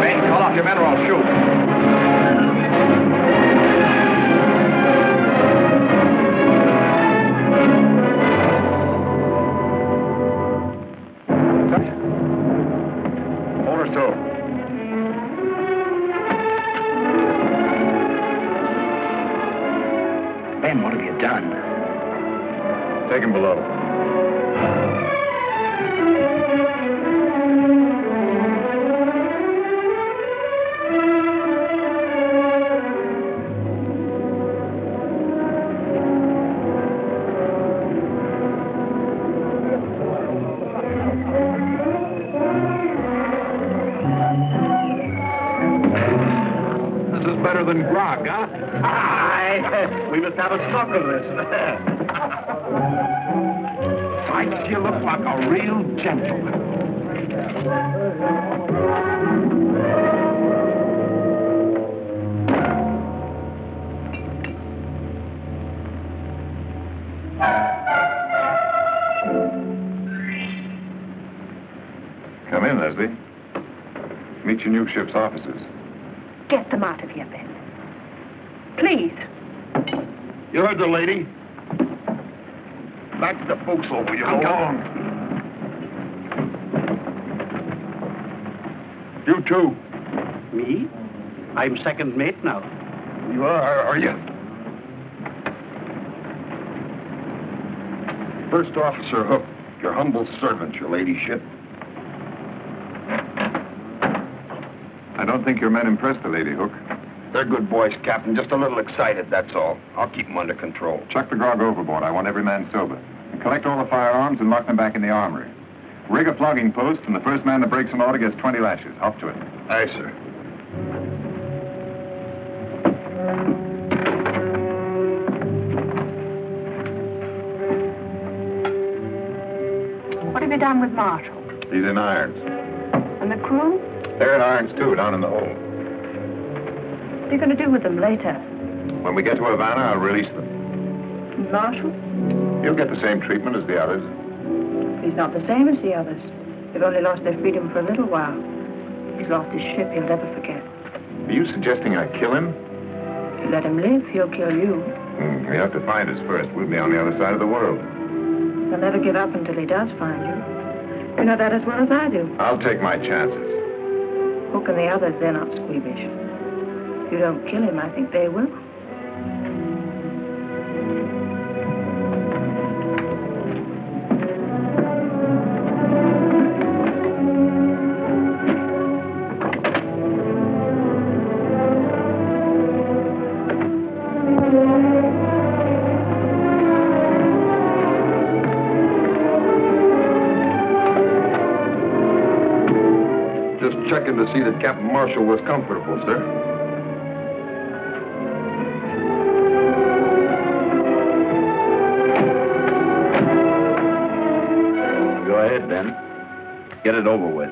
Ben, call off your men or I'll shoot. Hold her so. Ben, what have you done? Take him below. This is better than grog, huh? Aye, we must have a stock of this. Fights, you look like a real gentleman. Come in, Leslie. Meet your new ship's officers. Get them out of here, Ben. Please. You heard the lady? Back to the forecastle, will you go on? You too. Me? I'm second mate now. You are you? First Officer Hook, your humble servant, your ladyship. I don't think your men impressed the lady, Hook. They're good boys, Captain. Just a little excited, that's all. I'll keep them under control. Chuck the grog overboard. I want every man sober. And collect all the firearms and lock them back in the armory. Rig a flogging post, and the first man that breaks an order gets 20 lashes. Up to it. Aye, sir. What have you done with Marshall? He's in irons. And the crew? They're in irons, too, down in the hold. What are you going to do with them later? When we get to Havana, I'll release them. Marshall? You'll get the same treatment as the others. He's not the same as the others. They've only lost their freedom for a little while. He's lost his ship he'll never forget. Are you suggesting I kill him? If you let him live, he'll kill you. You have to find us first. We'll be on the other side of the world. He'll never give up until he does find you. You know that as well as I do. I'll take my chances. Hook and the others, they're not squeamish. If you don't kill him, I think they will. checking to see that Captain Marshall was comfortable, sir. Go ahead, then. Get it over with.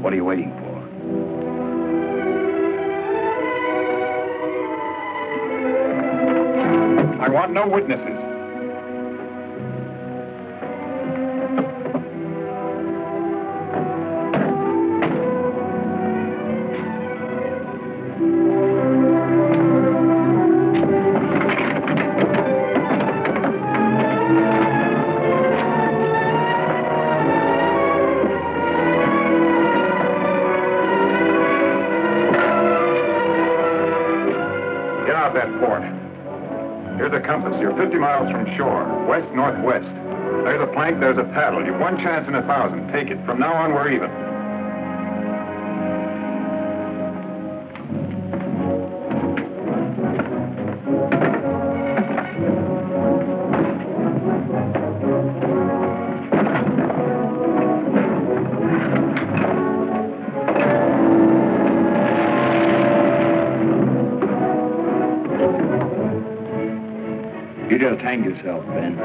What are you waiting for? I want no witnesses. Get out that port. Here's a compass. You're 50 miles from shore, west-northwest. There's a plank, there's a paddle. You've one chance in 1,000. Take it. From now on, we're even. You just hang yourself, Ben.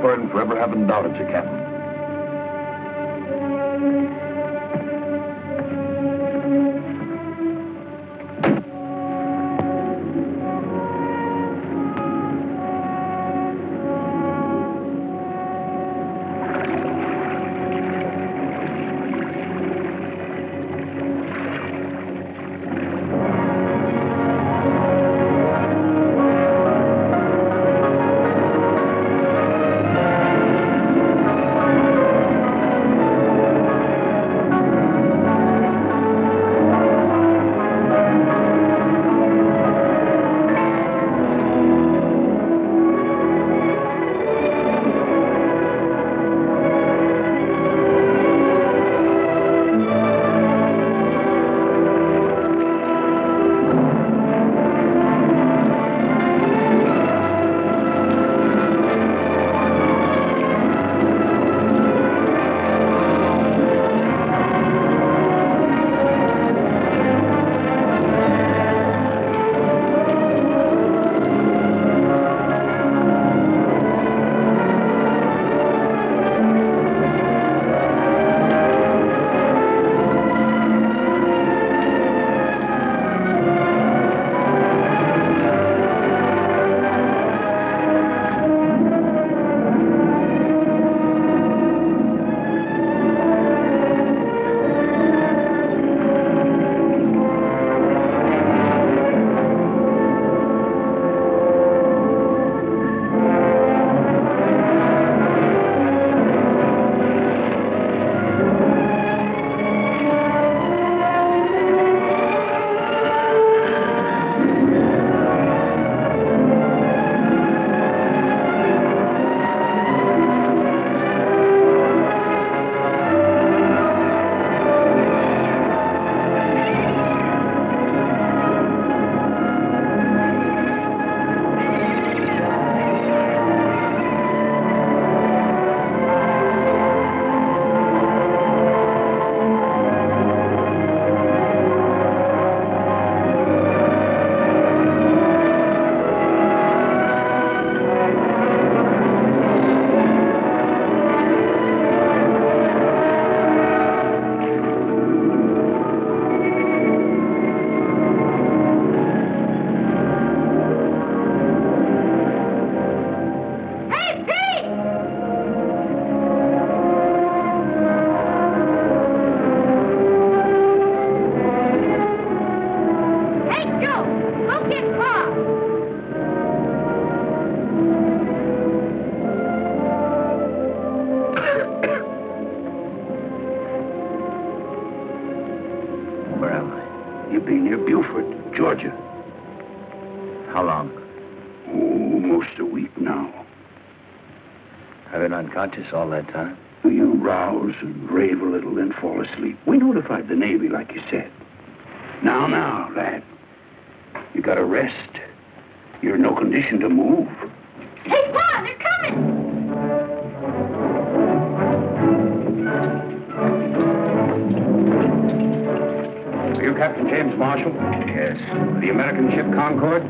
Pardon for ever having doubted you, Captain. You've been near Beaufort, Georgia. How long? Almost a week now. I've been unconscious all that time. You rouse and rave a little, then fall asleep. We notified the Navy, like you said. Now, lad. You gotta rest. You're in no condition to move. Hey, Pa, they're coming! Are you Captain James Marshall? Yes. The American ship Concord?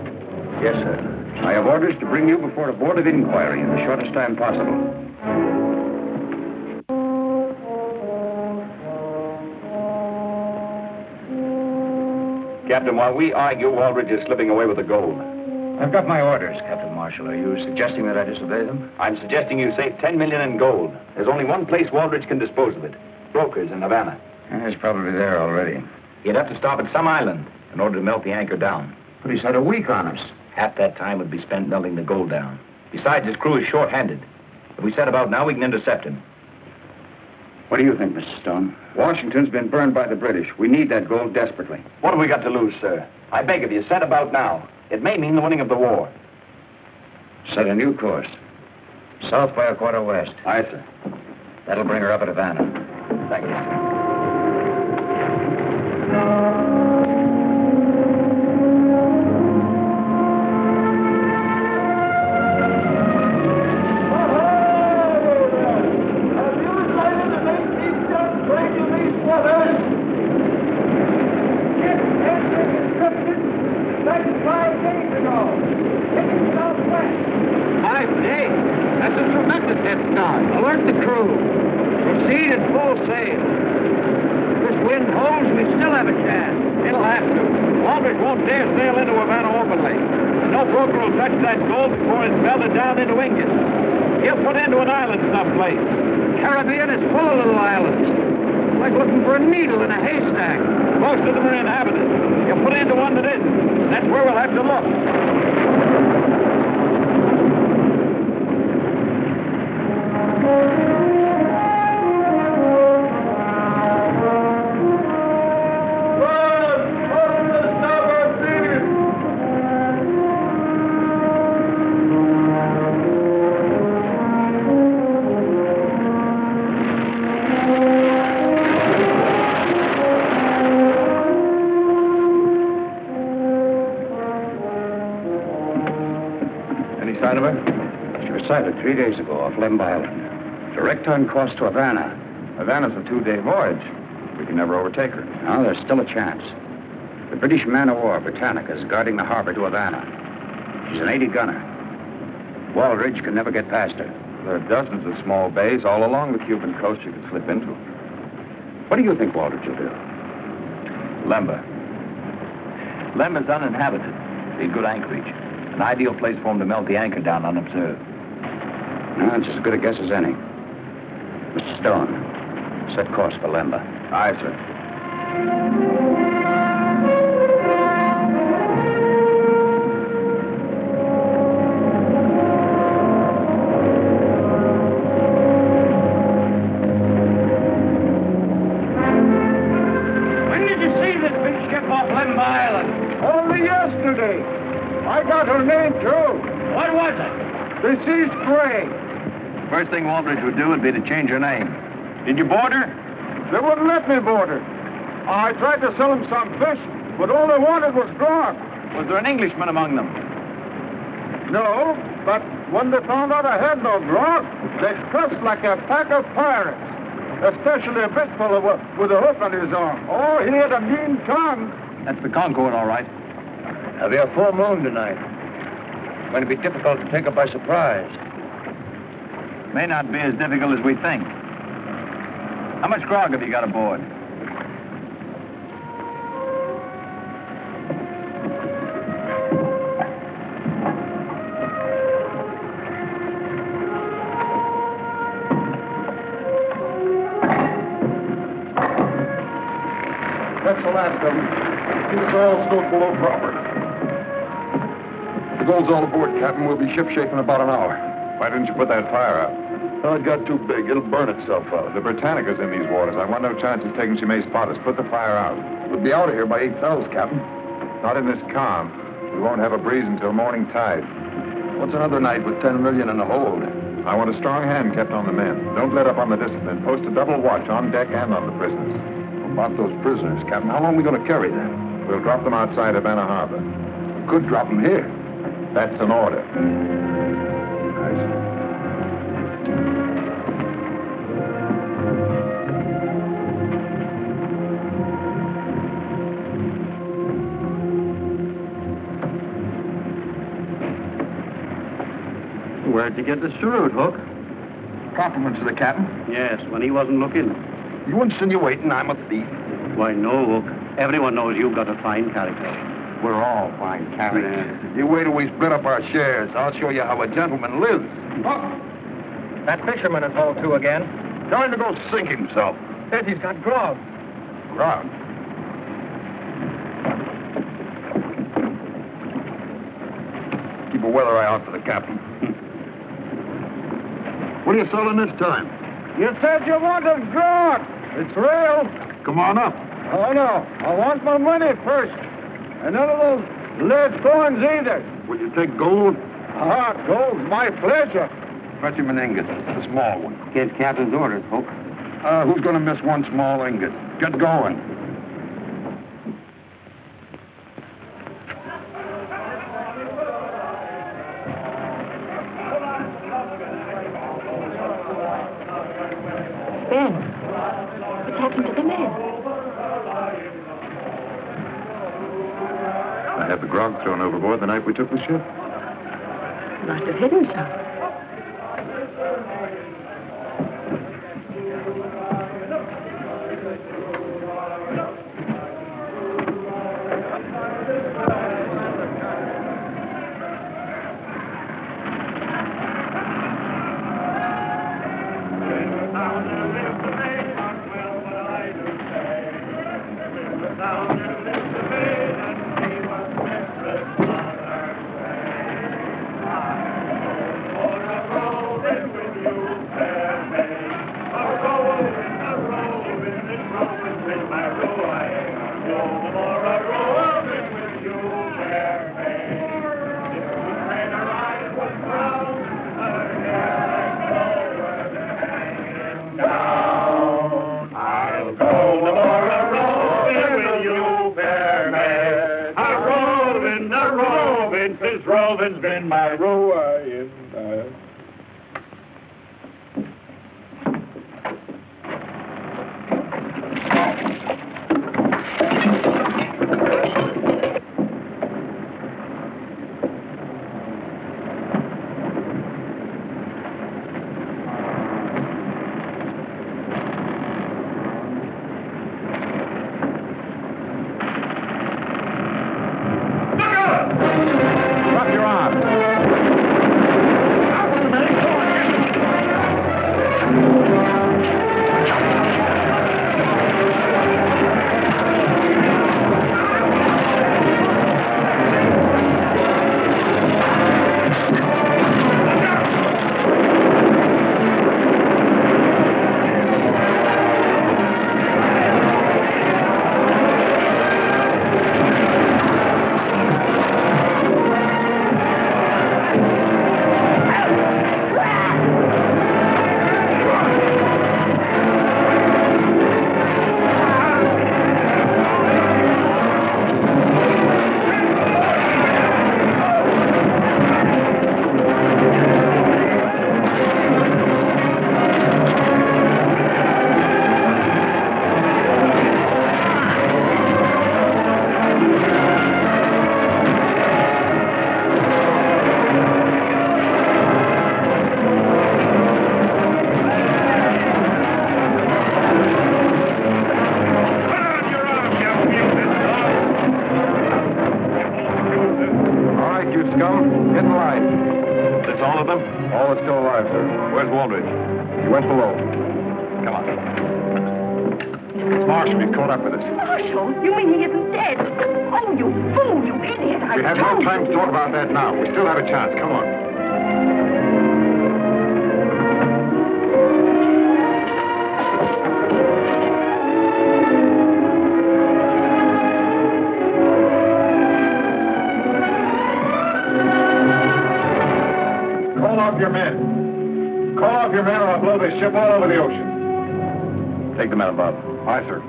Yes, sir. I have orders to bring you before a board of inquiry in the shortest time possible. Captain, while we argue, Waldridge is slipping away with the gold. I've got my orders, Captain Marshall. Are you suggesting that I disobey them? I'm suggesting you save $10 million in gold. There's only one place Waldridge can dispose of it. Brokers in Havana. He's probably there already. He'd have to stop at some island in order to melt the anchor down. But he's had a week on us. Half that time would be spent melting the gold down. Besides, his crew is short-handed. If we set about now, we can intercept him. What do you think, Mr. Stone? Washington's been burned by the British. We need that gold desperately. What have we got to lose, sir? I beg of you, set about now. It may mean the winning of the war. Set a new course. South by a quarter west. Aye, sir. That'll bring her up at Havana. Thank you, sir. Caribbean is full of little islands. Like looking for a needle in a haystack. Most of them are inhabited. You put into one that isn't. That's where we'll have to look. Sighted 3 days ago off Lemba Island. Direct on course to Havana. Havana's a 2-day voyage. We can never overtake her. No, there's still a chance. The British man-of-war, Britannica, is guarding the harbor to Havana. She's an 80-gunner. Waldridge can never get past her. There are dozens of small bays all along the Cuban coast you could slip into. What do you think Waldridge will do? Lemba. Lemba's uninhabited. Be good anchorage. An ideal place for him to melt the anchor down unobserved. No, it's as good a guess as any. Mr. Stone, set course for Lemba. Aye, sir. When did you see this big ship off Lemba Island? Only yesterday. I got her name, too. What was it? The Sea's Gray. First thing Waldridge would do would be to change her name. Did you board her? They wouldn't let me board her. I tried to sell them some fish, but all they wanted was grog. Was there an Englishman among them? No, but when they found out I had no grog, they cussed like a pack of pirates. Especially a big fellow with a hook on his arm. Oh, he had a mean tongue. That's the Concord, all right. There'll be a full moon tonight. It's going to be difficult to take her by surprise. May not be as difficult as we think. How much grog have you got aboard? That's the last of them. It's all stowed below proper. The gold's all aboard, Captain. We'll be ship shape in about an hour. Why didn't you put that fire out? Oh, it got too big. It'll burn itself out. The Britannica's in these waters. I want no chance of taking she may spot us. Put the fire out. We'll be out of here by 8 bells, Captain. Not in this calm. We won't have a breeze until morning tide. What's another night with 10 million in the hold? I want a strong hand kept on the men. Don't let up on the discipline. Post a double watch on deck and on the prisoners. About those prisoners, Captain. How long are we going to carry them? We'll drop them outside Havana Harbor. We could drop them here. That's an order. Where'd you get the cheroot, Hook? Compliments to the captain. Yes, when he wasn't looking. You insinuating I'm a thief? Why, no, Hook. Everyone knows you've got a fine character. We're all fine characters. You wait till we split up our shares. I'll show you how a gentleman lives. That fisherman is hauled to again. Tell him to go sink himself. Says he's got grog. Grog. Keep a weather eye out for the captain. What are you selling this time? You said you wanted grog. It's real. Come on up. Oh, no. I want my money first. And none of those lead coins either. Will you take gold? Ah, gold's my pleasure. Fetch him an ingot, a small one. Against Captain's orders, Hook. Who's going to miss one small ingot? Get going. Ben, what's happened to the men? I had the grog thrown overboard the night we took the ship. Must have hidden some. off your men. Call off your men or I'll blow this ship all over the ocean. Take the man above. Aye, sir.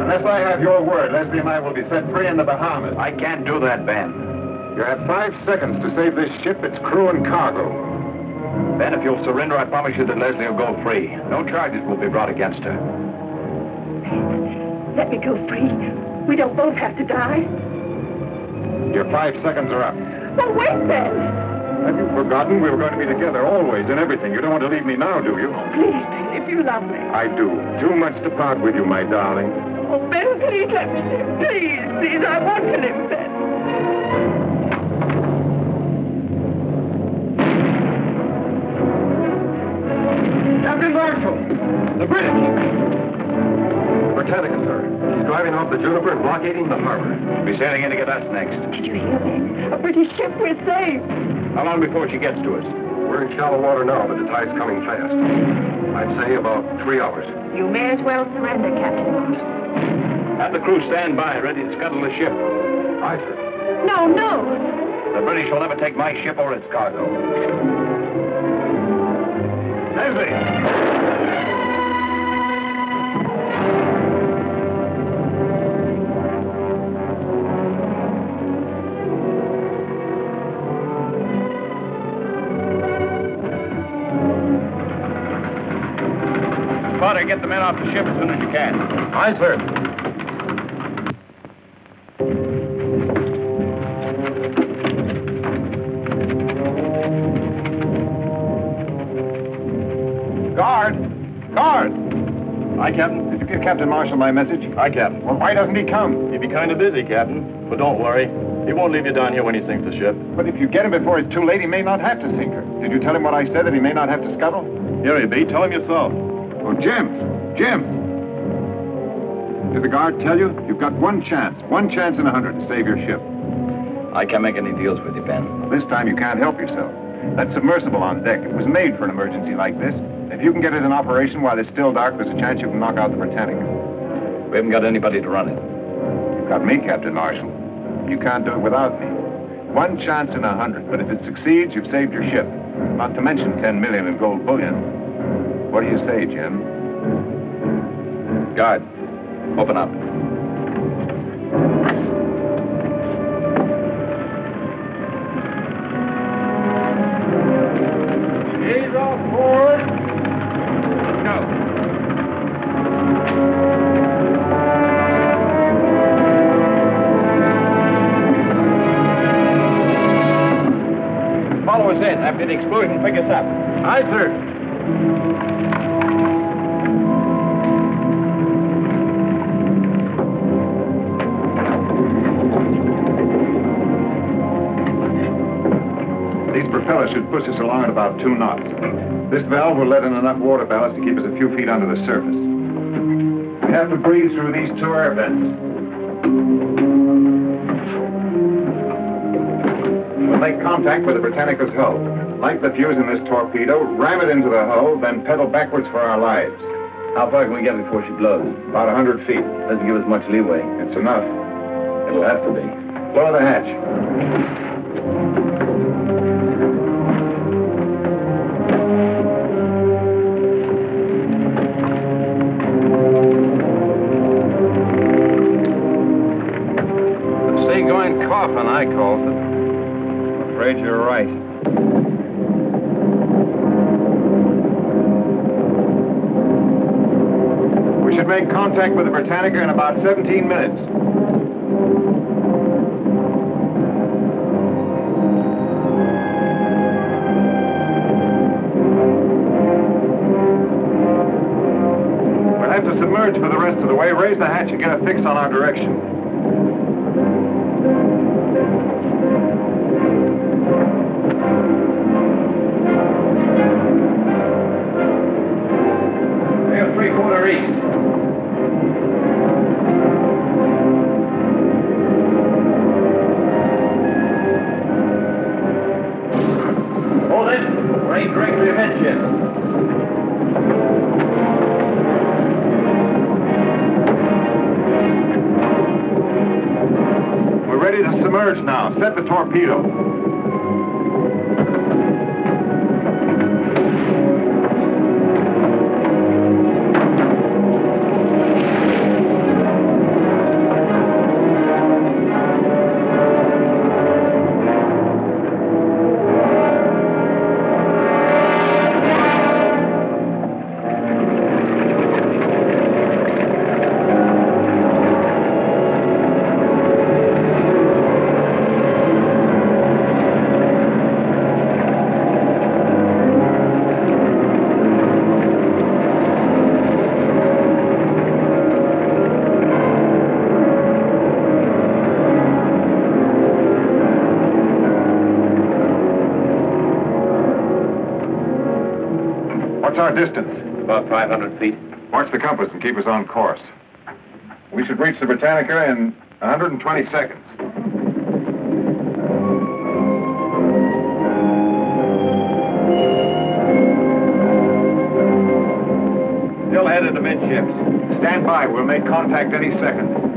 Unless I have your word, Leslie and I will be set free in the Bahamas. I can't do that, Ben. You have 5 seconds to save this ship, its crew and cargo. Ben, if you'll surrender, I promise you that Leslie will go free. No charges will be brought against her. Let me go free. We don't both have to die. Your 5 seconds are up. Well, wait, Ben. Have you forgotten we were going to be together always in everything? You don't want to leave me now, do you? Please, Ben, if you love me. I do. Too much to part with you, my darling. Oh, Ben, please let me live. Please, please, I want to live, Ben. Captain Marshall! The British! Britannica, sir. She's driving off the Juniper and blockading the harbor. Be sailing in to get us next. Did you hear, Ben? A British ship, we're saved. How long before she gets to us? We're in shallow water now, but the tide's coming fast. I'd say about 3 hours. You may as well surrender, Captain Marshall. Have the crew stand by, ready to scuttle the ship. Aye, sir. No, no. The British will never take my ship or its cargo. Leslie! Potter, get the men off the ship as soon as you can. Aye, sir. Guard! Guard! Aye, Captain. Did you give Captain Marshall my message? Aye, Captain. Well, why doesn't he come? He'd be kind of busy, Captain. But don't worry. He won't leave you down here when he sinks the ship. But if you get him before it's too late, he may not have to sink her. Did you tell him what I said, that he may not have to scuttle? Here he be. Tell him yourself. Oh, Jim! Jim! Did the guard tell you? You've got one chance in 100 to save your ship. I can't make any deals with you, Ben. This time you can't help yourself. That submersible on deck, it was made for an emergency like this. If you can get it in operation while it's still dark, there's a chance you can knock out the Britannica. We haven't got anybody to run it. You've got me, Captain Marshall. You can't do it without me. One chance in 100, but if it succeeds, you've saved your ship. Not to mention 10 million in gold bullion. What do you say, Jim? Guard, open up. He's off board. Go. Follow us in. After the explosion, pick us up. Aye, sir. These propellers should push us along at about 2 knots. This valve will let in enough water ballast to keep us a few feet under the surface. We have to breathe through these 2 air vents. We'll make contact with the Britannica's hull. Light the fuse in this torpedo, ram it into the hull, then pedal backwards for our lives. How far can we get before she blows? About 100 feet. Doesn't give us much leeway. It's enough. It'll have to be. Lower the hatch. Seagoing coffin, I calls it. I'm afraid you're right. We should make contact with the Britannica in about 17 minutes. We'll have to submerge for the rest of the way. Raise the hatch and get a fix on our direction. Sail 3/4 east. Hold it. We're aimed directly ahead, Jim. We're ready to submerge. emerge now. Set the torpedo. What's our distance? About 500 feet. Watch the compass and keep us on course. We should reach the Britannica in 120 seconds. Still headed amidships. Stand by. We'll make contact any second.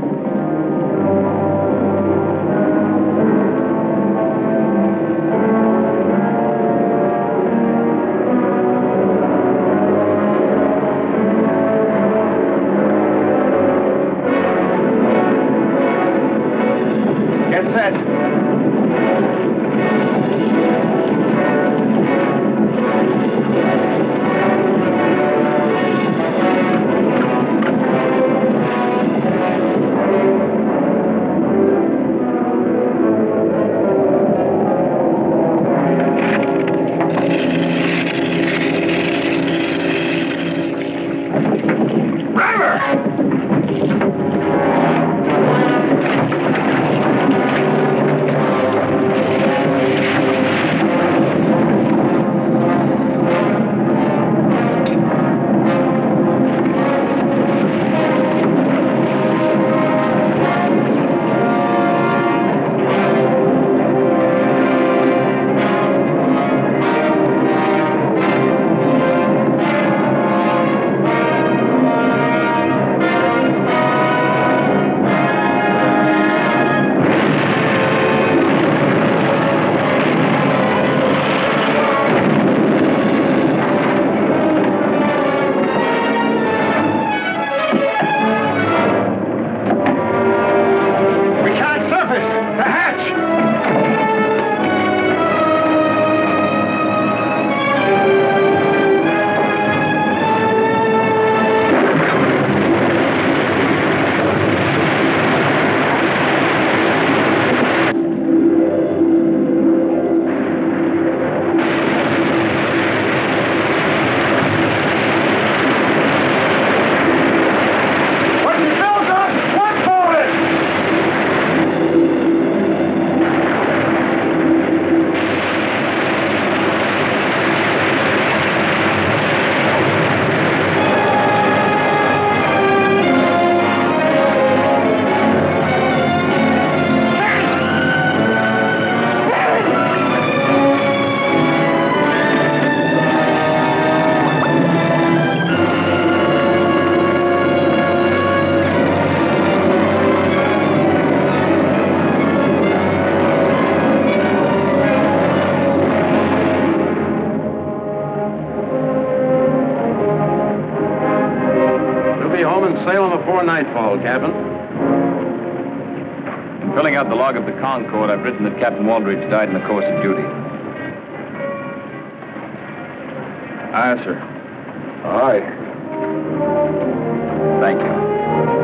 Nightfall, Captain. Filling out the log of the Concord, I've written that Captain Waldridge died in the course of duty. Aye, sir. Thank you.